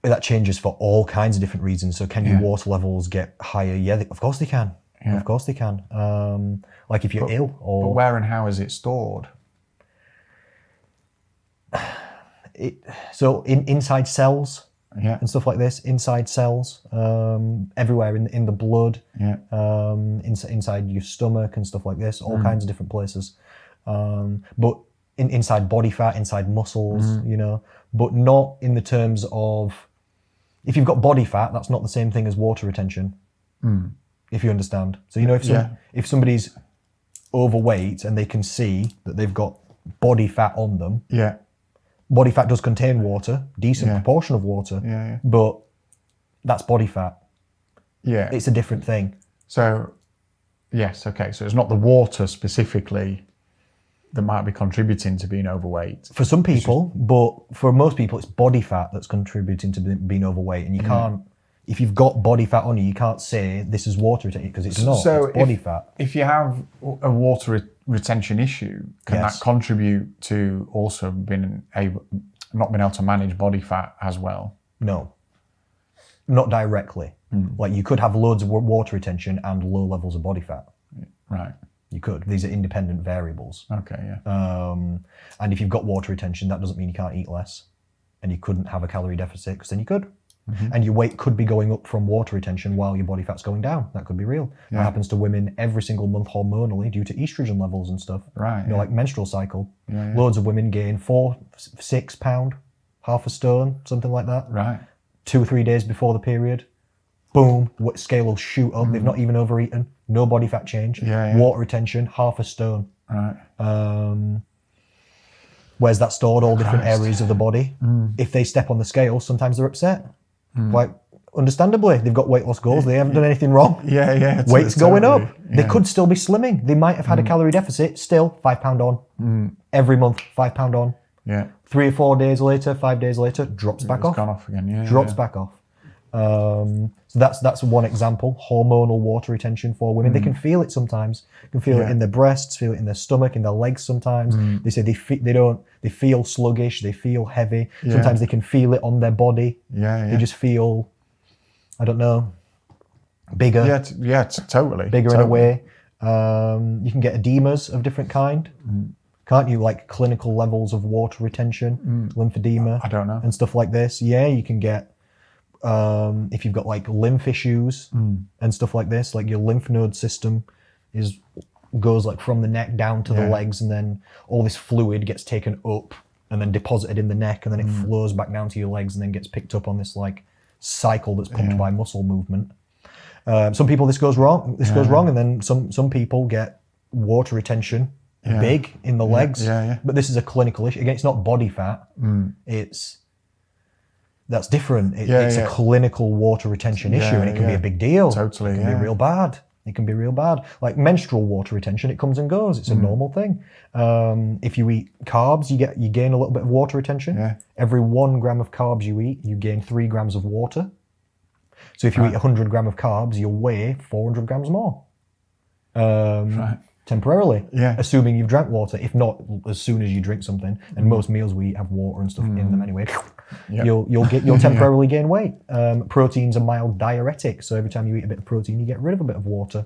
that changes for all kinds of different reasons. So can your water levels get higher? Yeah, of course they can. Yeah. Of course they can. Like if you're ill or... But where and how is it stored? So inside cells and stuff like this, inside cells, everywhere in the blood, inside your stomach and stuff like this, all kinds of different places. But inside body fat, inside muscles, but not in the terms of, if you've got body fat, that's not the same thing as water retention, if you understand. So, if somebody's overweight and they can see that they've got body fat on them, body fat does contain water, decent proportion of water, but that's body fat. Yeah. It's a different thing. So, yes, okay. So it's not the water specifically that might be contributing to being overweight. For some people, but for most people, it's body fat that's contributing to being overweight. And you can't, if you've got body fat on you, you can't say this is water retention, because it's not, it's body fat. If you have a water retention issue, can that contribute to also not being able to manage body fat as well? No, not directly. Like you could have loads of water retention and low levels of body fat. Right. You could. These are independent variables. Okay, yeah. And if you've got water retention, that doesn't mean you can't eat less, and you couldn't have a calorie deficit, because then you could. And your weight could be going up from water retention while your body fat's going down. That could be real. That happens to women every single month hormonally due to estrogen levels and stuff. Right. Like menstrual cycle. Loads of women gain 4-6 pound, half a stone, something like that. Right. 2 or 3 days before the period. Boom, scale will shoot up. They've not even overeaten. No body fat change. Water retention, half a stone. Right. Where's that stored? All different areas of the body. If they step on the scale, sometimes they're upset. Quite understandably, they've got weight loss goals. They haven't done anything wrong. Yeah. Weight's going up. They could still be slimming. They might have had a calorie deficit. Still, 5 pound on. Every month, 5 pound on. Yeah. 3 or 4 days later, 5 days later, drops back off. It's gone off again. Yeah. Drops back off. So that's one example. Hormonal water retention for women. They can feel it sometimes. They can feel it in their breasts, feel it in their stomach, in their legs sometimes. They say they feel sluggish, they feel heavy. Sometimes they can feel it on their body. They just feel, I don't know, bigger. Totally. Bigger in a way. You can get edemas of different kind. Can't you? Like clinical levels of water retention, lymphedema. I don't know. And stuff like this. Yeah, you can get, if you've got like lymph issues and stuff like this, like your lymph node system goes like from the neck down to the legs, and then all this fluid gets taken up and then deposited in the neck, and then it flows back down to your legs and then gets picked up on this like cycle that's pumped by muscle movement. Some people this goes wrong, and then some people get water retention big in the legs. But this is a clinical issue. Again, it's not body fat. That's different. It's a clinical water retention issue, and it can be a big deal. Totally, it can be real bad. It can be real bad. Like menstrual water retention, it comes and goes. It's a normal thing. If you eat carbs, you gain a little bit of water retention. Every 1 gram of carbs you eat, you gain 3 grams of water. So if you eat 100 gram of carbs, you'll weigh 400 grams more. Temporarily, assuming you've drank water. If not, as soon as you drink something, and most meals we eat have water and stuff in them anyway, you'll temporarily gain weight. Protein's a mild diuretic, so every time you eat a bit of protein, you get rid of a bit of water.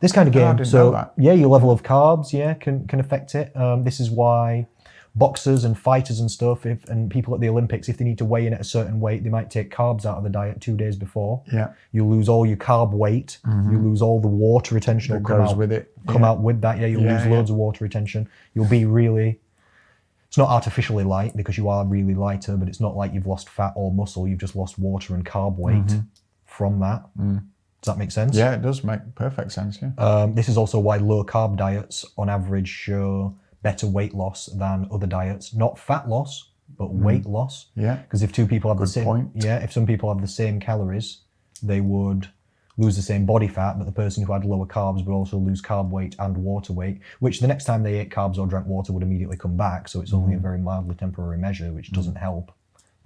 This kind of game. So your level of carbs, can affect it. This is why boxers and fighters and stuff, and people at the Olympics, if they need to weigh in at a certain weight, they might take carbs out of the diet 2 days before. You lose all your carb weight. You lose all the water retention that goes with it. Come out with that. You'll lose loads of water retention. You'll be really. It's not artificially light because you are really lighter, but it's not like you've lost fat or muscle. You've just lost water and carb weight from that. Does that make sense? Yeah, it does make perfect sense. This is also why low carb diets, on average, show better weight loss than other diets. Not fat loss, but weight loss. Because if two people have the same, if some people have the same calories, they would lose the same body fat, but the person who had lower carbs would also lose carb weight and water weight, which the next time they ate carbs or drank water would immediately come back. So it's only a very mildly temporary measure, which doesn't help.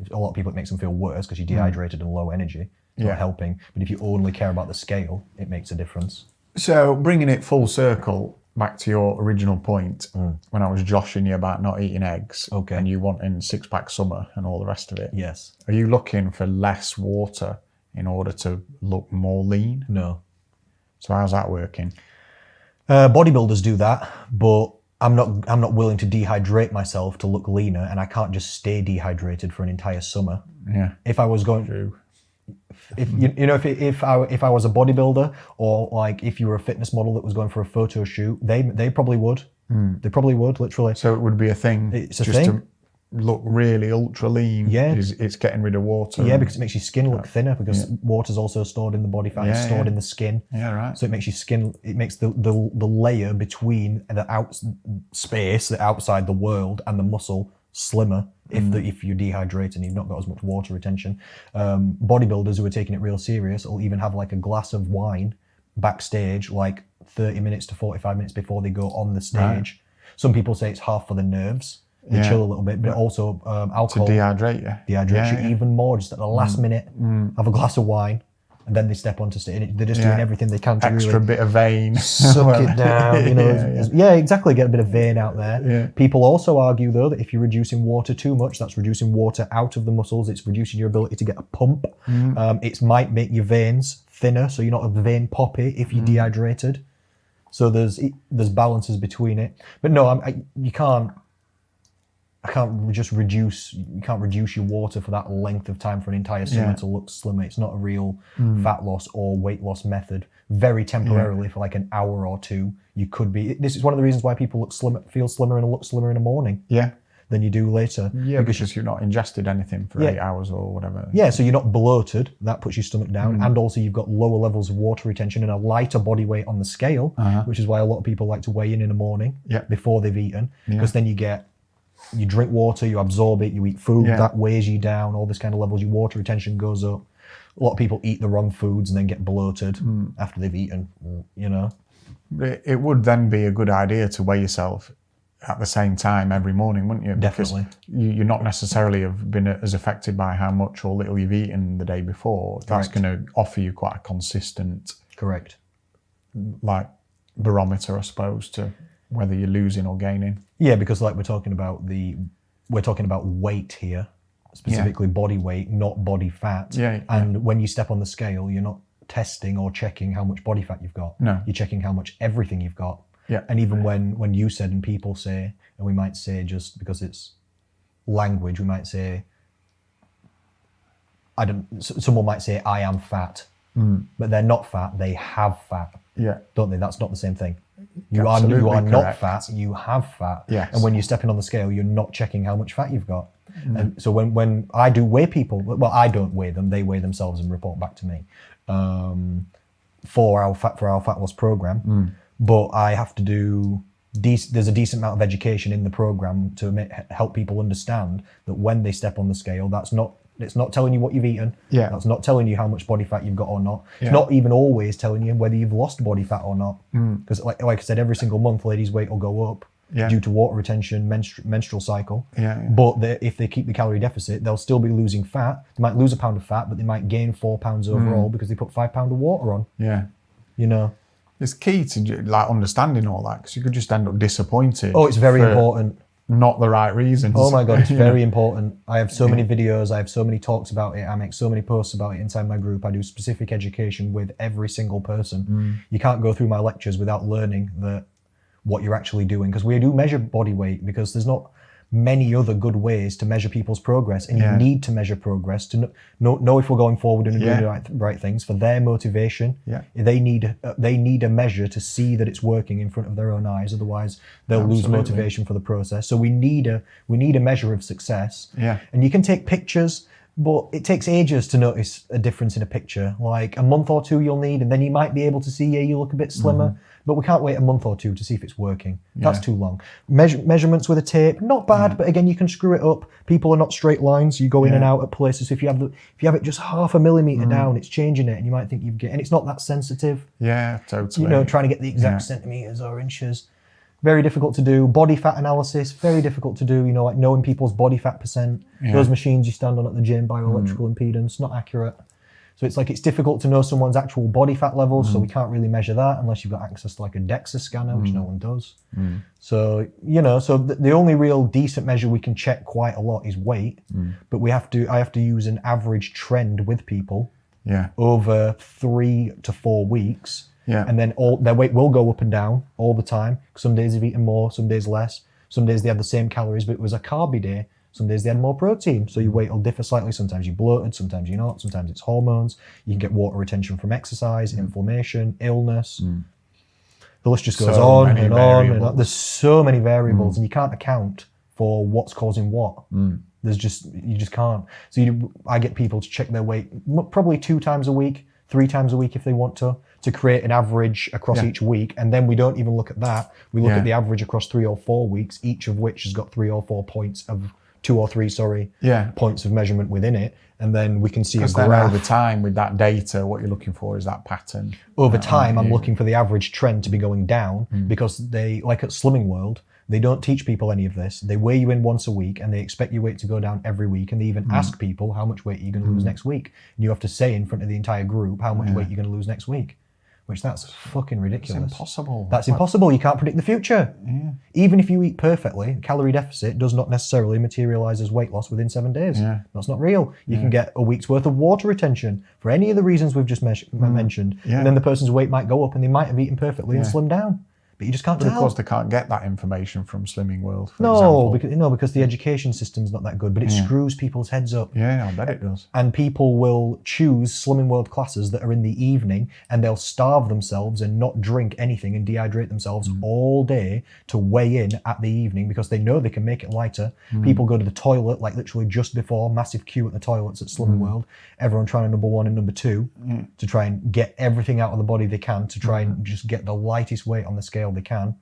A lot of people, it makes them feel worse because you're dehydrated and low energy. It's not helping. But if you only care about the scale, it makes a difference. So bringing it full circle back to your original point, when I was joshing you about not eating eggs, and you wanting 6-pack summer and all the rest of it. Yes. Are you looking for less water in order to look more lean? No. So how's that working? Bodybuilders do that, but I'm not willing to dehydrate myself to look leaner, and I can't just stay dehydrated for an entire summer. If I was going, if I was a bodybuilder, or like if you were a fitness model that was going for a photo shoot, they probably would. They probably would, literally. So it would be a thing. It's a thing. To look really ultra lean. It's getting rid of water. Because it makes your skin look thinner, because water's also stored in the body fat. It's stored in the skin. So it makes your skin. It makes the layer between the space, the outside the world, and the muscle slimmer. If you're dehydrated and you've not got as much water retention. Bodybuilders who are taking it real serious will even have like a glass of wine backstage, like 30 minutes to 45 minutes before they go on the stage. Some people say it's half for the nerves. They chill a little bit, but also alcohol. To dehydrate you. Dehydrates you even more, just at the last minute, have a glass of wine, and then they step onto stage. They're just doing everything they can to extra bit of vein. Suck it down, exactly, get a bit of vein out there. People also argue, though, that if you're reducing water too much, that's reducing water out of the muscles, it's reducing your ability to get a pump. It might make your veins thinner, so you're not a vein poppy if you're dehydrated. So there's balances between it. But no, you can't. I can't just reduce. You can't reduce your water for that length of time for an entire summer to look slimmer. It's not a real fat loss or weight loss method. Very temporarily for like an hour or two, you could be. This is one of the reasons why people look slimmer, feel slimmer, and look slimmer in the morning. Yeah. Than you do later. Yeah, because you've not ingested anything for 8 hours or whatever. Yeah, so you're not bloated. That puts your stomach down, and also you've got lower levels of water retention and a lighter body weight on the scale, which is why a lot of people like to weigh in the morning before they've eaten, because then you drink water, you absorb it, you eat food, that weighs you down, all this kind of levels, your water retention goes up. A lot of people eat the wrong foods and then get bloated after they've eaten, you know. It would then be a good idea to weigh yourself at the same time every morning, wouldn't you? Definitely. Because you're not necessarily have been as affected by how much or little you've eaten the day before. That's going to offer you quite a consistent, like barometer, I suppose, to whether you're losing or gaining. Yeah, because like we're talking about weight here, specifically body weight, not body fat. And when you step on the scale, you're not testing or checking how much body fat you've got. No. You're checking how much everything you've got. Yeah. And even when you said and people say, and we might say just because it's language, we might say, someone might say, I am fat, but they're not fat, they have fat. Yeah. Don't they? That's not the same thing. You are not fat, you have fat. Yes. And when you're stepping on the scale, you're not checking how much fat you've got. And so when I do weigh people, well, I don't weigh them, they weigh themselves and report back to me for our fat loss program. But I have to do, there's a decent amount of education in the program to help people understand that when they step on the scale, it's not telling you what you've eaten. Yeah. That's not telling you how much body fat you've got or not. It's not even always telling you whether you've lost body fat or not. Because like I said, every single month, ladies' weight will go up due to water retention, menstrual cycle. But if they keep the calorie deficit, they'll still be losing fat. They might lose a pound of fat, but they might gain 4 pounds overall because they put 5 pounds of water on. Yeah. You know? It's key to like understanding all that, because you could just end up disappointed. Oh, it's very important. Not the right reasons. Oh my God, it's very important. I have so many videos, I have so many talks about it, I make so many posts about it inside my group. I do specific education with every single person. You can't go through my lectures without learning what you're actually doing, because we do measure body weight, because there's not many other good ways to measure people's progress, and you need to measure progress to know if we're going forward and doing the right things for their motivation. They need a measure to see that it's working in front of their own eyes, otherwise they'll lose motivation for the process. So we need a measure of success. And you can take pictures, but it takes ages to notice a difference in a picture. Like a month or two you'll need, and then you might be able to see, you look a bit slimmer. But we can't wait a month or two to see if it's working. That's too long. Measurements with a tape, not bad, but again, you can screw it up. People are not straight lines. You go in and out at places. If you have it just half a millimeter down, it's changing it, and you might think and it's not that sensitive. Yeah, totally. You know, trying to get the exact centimeters or inches. Very difficult to do. Body fat analysis, very difficult to do. You know, like knowing people's body fat percent. Those machines you stand on at the gym, bioelectrical impedance, not accurate. So it's difficult to know someone's actual body fat levels, so we can't really measure that unless you've got access to like a DEXA scanner, which no one does. So, you know, the only real decent measure we can check quite a lot is weight, but I have to use an average trend with people over 3 to 4 weeks. And then their weight will go up and down all the time. Some days they've eaten more, some days less. Some days they had the same calories, but it was a carby day. Some days they had more protein, so your weight will differ slightly. Sometimes you're bloated, sometimes you're not, sometimes it's hormones. You can get water retention from exercise, inflammation, illness. The list just goes on and on and on. There's so many variables, and you can't account for what's causing what. You just can't. So I get people to check their weight probably 2 times a week, 3 times a week if they want to create an average across each week. And then we don't even look at that. We look at the average across 3 or 4 weeks, each of which has got 3 or 4 points of 2 or 3 points of measurement within it, and then we can see a graph. Over time with that data, what you're looking for is that pattern. Over time, I'm looking for the average trend to be going down, because they, like at Slimming World, they don't teach people any of this. They weigh you in once a week, and they expect your weight to go down every week, and they even ask people how much weight are you going to lose next week, and you have to say in front of the entire group how much weight you're going to lose next week. Which that's fucking ridiculous. It's impossible. That's impossible. You can't predict the future. Even if you eat perfectly, calorie deficit does not necessarily materialize as weight loss within 7 days. That's not real. You can get a week's worth of water retention for any of the reasons we've just mentioned. And then the person's weight might go up, and they might have eaten perfectly and slimmed down. but you just can't But tell. of course, they can't get that information from Slimming World, for example. Because the education system's not that good, but it screws people's heads up. Yeah, I bet it does. And people will choose Slimming World classes that are in the evening, and they'll starve themselves and not drink anything and dehydrate themselves all day to weigh in at the evening because they know they can make it lighter. People go to the toilet like literally just before, massive queue at the toilets at Slimming World. Everyone trying to number 1 and number 2 to try and get everything out of the body they can to try and just get the lightest weight on the scale they can.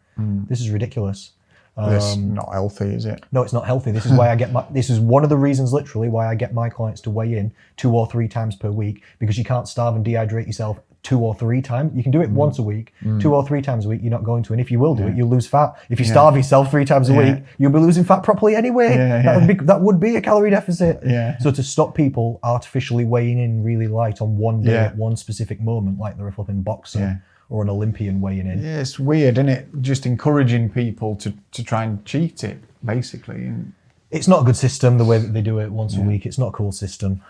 This is ridiculous. It's not healthy, is it? No, it's not healthy. This is why this is one of the reasons literally why I get my clients to weigh in 2 or 3 times per week, because you can't starve and dehydrate yourself 2 or 3 times. You can do it once a week, 2 or 3 times a week, you're not going to. And if you will do it, you'll lose fat. If you starve yourself 3 times a week, you'll be losing fat properly anyway. That would be a calorie deficit. So to stop people artificially weighing in really light on one day at one specific moment, like they're a flipping boxer or an Olympian weighing in. Yeah, it's weird, isn't it? Just encouraging people to try and cheat it, basically. And it's not a good system, the way that they do it once a week. It's not a cool system.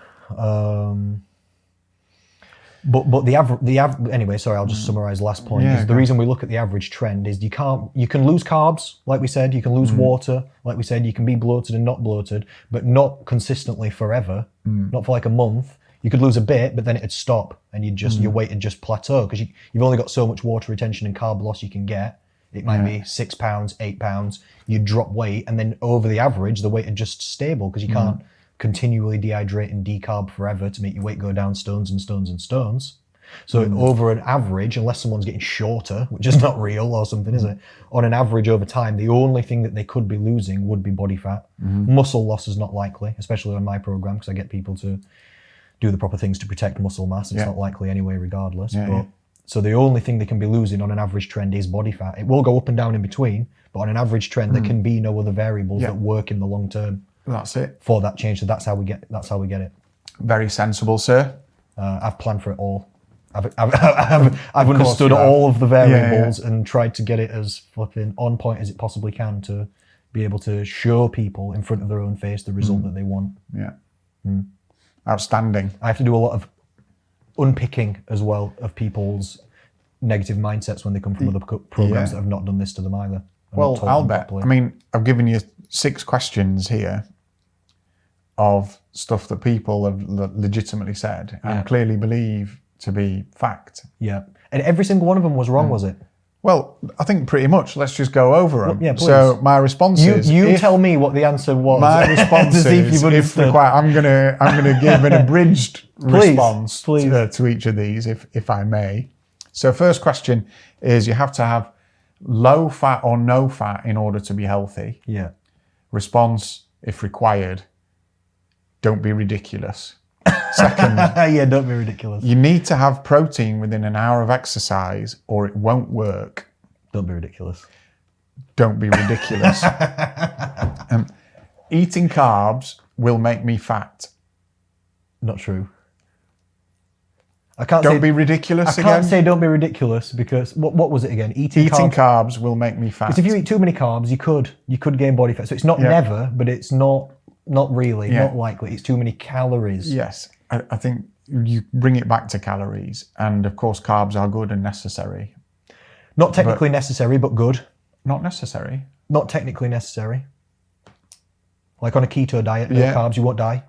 But the average, anyway, sorry, I'll just summarize the last point. The reason we look at the average trend is you can lose carbs, like we said, you can lose water, like we said, you can be bloated and not bloated, but not consistently forever, not for like a month. You could lose a bit, but then it'd stop and your weight would just plateau because you've only got so much water retention and carb loss you can get. It might be 6 pounds, 8 pounds, you drop weight, and then over the average, the weight is just stable because you can't continually dehydrate and decarb forever to make your weight go down stones and stones and stones. So over an average, unless someone's getting shorter, which is not real or something, is it? On an average over time, the only thing that they could be losing would be body fat. Muscle loss is not likely, especially on my program, because I get people to do the proper things to protect muscle mass. It's not likely anyway, regardless. So the only thing they can be losing on an average trend is body fat. It will go up and down in between, but on an average trend, there can be no other variables that work in the long term. That's it. For that change. So that's how we get it. Very sensible, sir. I've planned for it all. I've understood all of the variables and tried to get it as flipping on point as it possibly can to be able to show people in front of their own face the result that they want. Outstanding. I have to do a lot of unpicking as well of people's negative mindsets when they come from other programs that have not done this to them either. Well, I'll bet. I mean, I've given you 6 questions here of stuff that people have legitimately said and clearly believe to be fact. Yeah. And every single one of them was wrong, was it? Well, I think pretty much. Let's just go over them. Yeah, please. So my response is... You tell me what the answer was. My response to see if you've understood. I'm gonna give an abridged response please. To each of these, if I may. So first question is, you have to have low fat or no fat in order to be healthy. Yeah. Response, if required, don't be ridiculous. Second, don't be ridiculous. You need to have protein within an hour of exercise or it won't work. Don't be ridiculous. Don't be ridiculous. Eating carbs will make me fat. Not true. Don't be ridiculous again. I can't say don't be ridiculous because what was it again? Eating carbs will make me fat. Because if you eat too many carbs, you could gain body fat. So it's not never, but it's not really, not likely. It's too many calories. Yes. I think you bring it back to calories. And of course, carbs are good and necessary. Not technically necessary, but good. Not necessary. Not technically necessary. Like on a keto diet, no carbs, you won't die.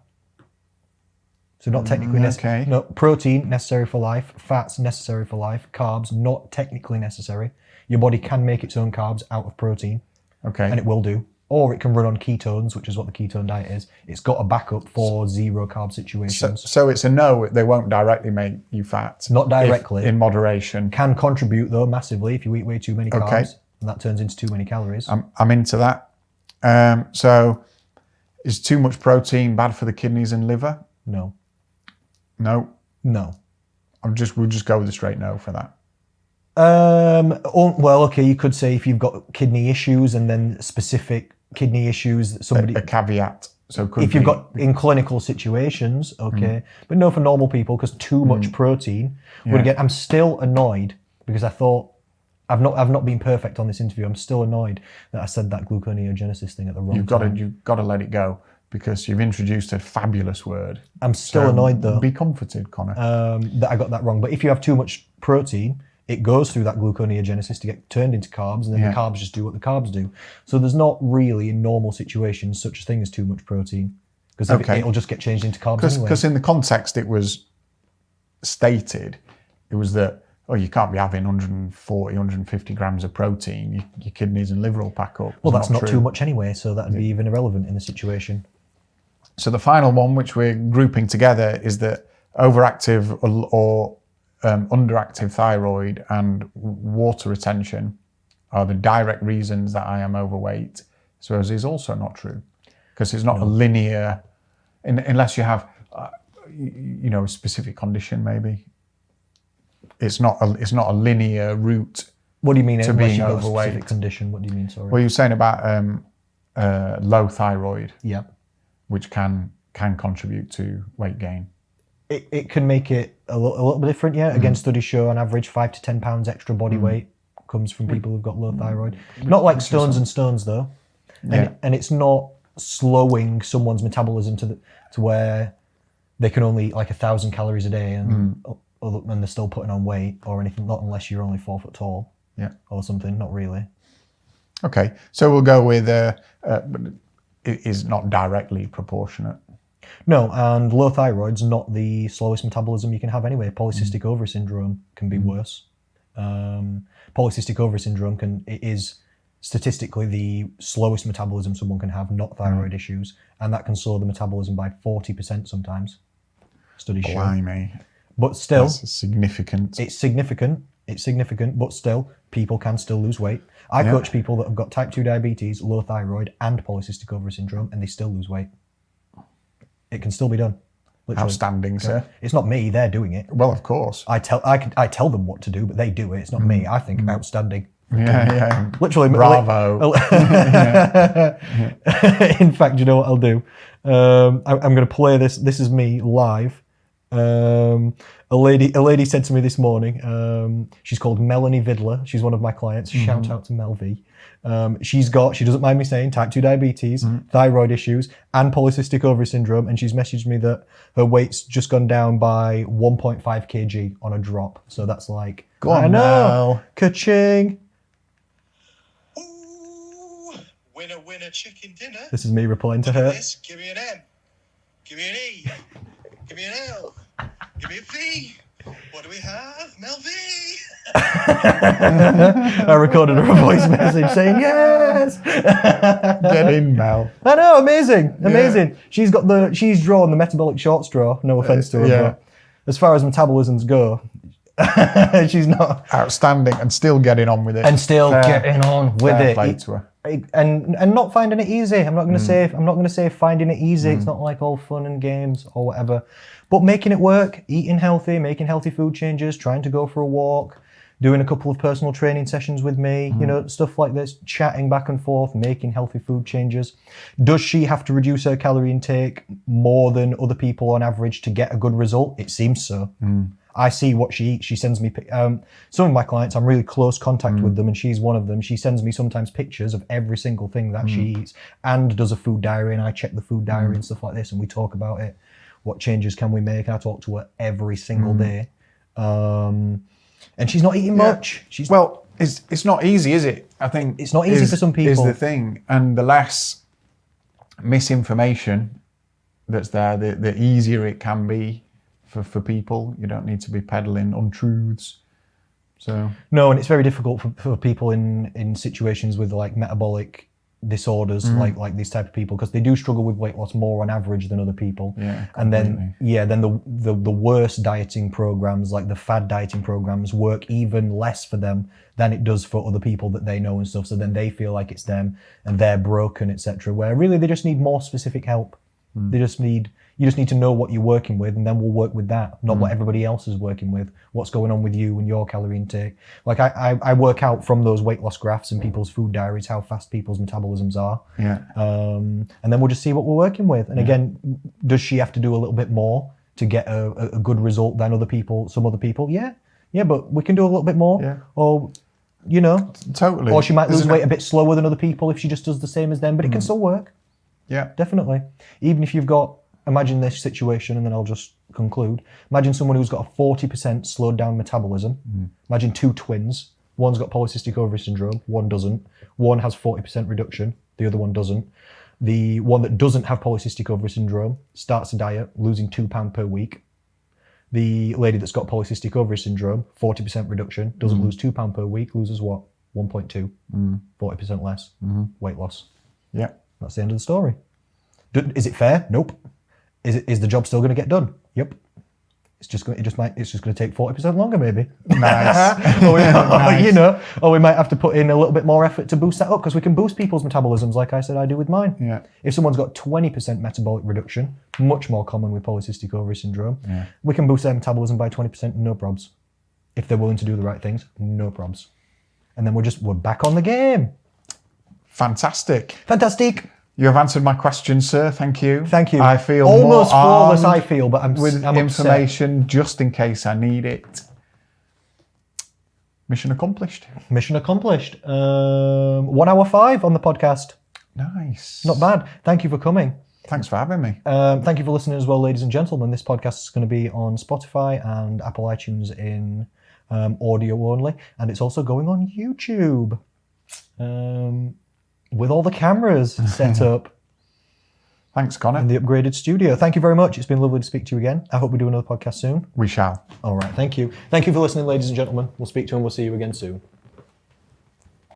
So not technically necessary. No, protein, necessary for life. Fats, necessary for life. Carbs, not technically necessary. Your body can make its own carbs out of protein. Okay. And it will do. Or it can run on ketones, which is what the ketone diet is. It's got a backup for zero carb situations. So it's a no, they won't directly make you fat. Not directly. In moderation. Can contribute though massively if you eat way too many carbs. And that turns into too many calories. I'm into that. So is too much protein bad for the kidneys and liver? No. No? No. We'll just go with a straight no for that. Well, okay, you could say if you've got kidney issues and then specific kidney issues that somebody... A caveat. So if you've got in clinical situations, okay. But no for normal people because too much protein would get... I'm still annoyed because I thought... I've not been perfect on this interview. I'm still annoyed that I said that gluconeogenesis thing at the wrong time. You've got to let it go because you've introduced a fabulous word. I'm still annoyed though. Be comforted, Connor. That I got that wrong. But if you have too much protein... it goes through that gluconeogenesis to get turned into carbs, and then the carbs just do what the carbs do. So there's not really, in normal situations, such a thing as too much protein, because it'll just get changed into carbs anyway. Because in the context it was stated, it was that, you can't be having 140, 150 grams of protein. Your kidneys and liver will pack up. Well, that's not too much anyway, so that'd be even irrelevant in the situation. So the final one, which we're grouping together, is that overactive or underactive thyroid and water retention are the direct reasons that I am overweight. So is also not true, because it's not a linear, unless you have, a specific condition maybe. It's not a linear route. What do you mean? To Unless being you've got overweight. A specific condition. What do you mean? Sorry. Well, you were saying about low thyroid, which can contribute to weight gain. It can make it a little bit different. Yeah. Again, studies show on average 5 to 10 pounds extra body weight comes from people who've got low thyroid. Not like stones and stones though, and it's not slowing someone's metabolism to where they can only eat like 1,000 calories a day and they're still putting on weight or anything. Not unless you're only 4 foot tall, or something. Not really. Okay, so we'll go with it is not directly proportionate. No, and low thyroid's not the slowest metabolism you can have anyway. Polycystic ovary syndrome can be worse. Polycystic ovary syndrome is statistically the slowest metabolism someone can have, not thyroid issues, and that can slow the metabolism by 40% sometimes. Studies show. Blimey. But still, that's significant. It's significant, but still, people can still lose weight. I coach people that have got type 2 diabetes, low thyroid, and polycystic ovary syndrome, and they still lose weight. It can still be done. Literally. Outstanding, sir. It's not me, they're doing it. Well, of course. I tell them what to do, but they do it. It's not me. I think outstanding. Yeah. Literally. Bravo. In fact, you know what I'll do? I'm going to play this. This is me live. A lady said to me this morning, she's called Melanie Vidler. She's one of my clients. Shout out to Mel V. She doesn't mind me saying, type 2 diabetes, thyroid issues, and polycystic ovary syndrome. And she's messaged me that her weight's just gone down by 1.5 kg on a drop. So that's like, go on, I know, Mel. Ka-ching. Ooh, winner, winner, chicken dinner. This is me replying to her. This, give me an M. Give me an E. Give me an L. Give me a V. What do we have? Mel V. I recorded her a voice message saying yes. Get in, Mel. I know, amazing. Yeah. She's drawn the metabolic short straw. No offense to her, but as far as metabolisms go, she's not outstanding and still getting on with it. And still getting on with it. Play to her. And not finding it easy. I'm not going to say finding it easy. It's not like all fun and games or whatever, but making it work, eating healthy, making healthy food changes, trying to go for a walk, doing a couple of personal training sessions with me, stuff like this, chatting back and forth, making healthy food changes. Does she have to reduce her calorie intake more than other people on average to get a good result? It seems so. I see what she eats. She sends me, some of my clients, I'm really close contact with them, and she's one of them. She sends me sometimes pictures of every single thing that she eats and does a food diary, and I check the food diary and stuff like this, and we talk about it. What changes can we make? I talk to her every single day. And she's not eating much. It's not easy, is it? I think it's not easy for some people. Is the thing, and the less misinformation that's there, the easier it can be for people. You don't need to be peddling untruths. So no, and it's very difficult for people in situations with like metabolic disorders, like these type of people, because they do struggle with weight loss more on average than other people. Yeah, and then the worst dieting programs, like the fad dieting programs, work even less for them than it does for other people that they know and stuff. So then they feel like it's them and they're broken, etc. Where really they just need more specific help. You just need to know what you're working with, and then we'll work with that, not what everybody else is working with, what's going on with you and your calorie intake. Like I work out from those weight loss graphs and people's food diaries how fast people's metabolisms are. Yeah. And then we'll just see what we're working with. And again, does she have to do a little bit more to get a good result than some other people? Yeah, but we can do a little bit more. Yeah. Or, totally. Or she might lose weight a bit slower than other people if she just does the same as them, but it can still work. Yeah. Definitely. Even if you've got imagine this situation, and then I'll just conclude. Imagine someone who's got a 40% slowed down metabolism. Imagine two twins. One's got polycystic ovary syndrome, one doesn't. One has 40% reduction, the other one doesn't. The one that doesn't have polycystic ovary syndrome starts a diet, losing £2 per week. The lady that's got polycystic ovary syndrome, 40% reduction, doesn't lose £2 per week, loses what? 1.2, 40% less weight loss. Yeah. That's the end of the story. Is it fair? Nope. Is the job still going to get done? Yep. It's just going to take 40% longer, maybe. Nice. Or we might have to put in a little bit more effort to boost that up, because we can boost people's metabolisms, like I said I do with mine. Yeah. If someone's got 20% metabolic reduction, much more common with polycystic ovary syndrome, Yeah. we can boost their metabolism by 20%, no probs. If they're willing to do the right things, no probs. And then we're back on the game. Fantastic. Fantastic. You have answered my question, sir. Thank you. Thank you. I feel almost more flawless. armed I feel, but I'm with upset. information just in case I need it. Mission accomplished. Mission accomplished. 1 hour 5 on the podcast. Nice. Not bad. Thank you for coming. Thanks for having me. Thank you for listening as well, ladies and gentlemen. This podcast is going to be on Spotify and Apple iTunes in audio only, and it's also going on YouTube with all the cameras set up. Thanks, Connor. In the upgraded studio. Thank you very much. It's been lovely to speak to you again. I hope we do another podcast soon. We shall. All right. Thank you. Thank you for listening, ladies and gentlemen. We'll speak to you and we'll see you again soon.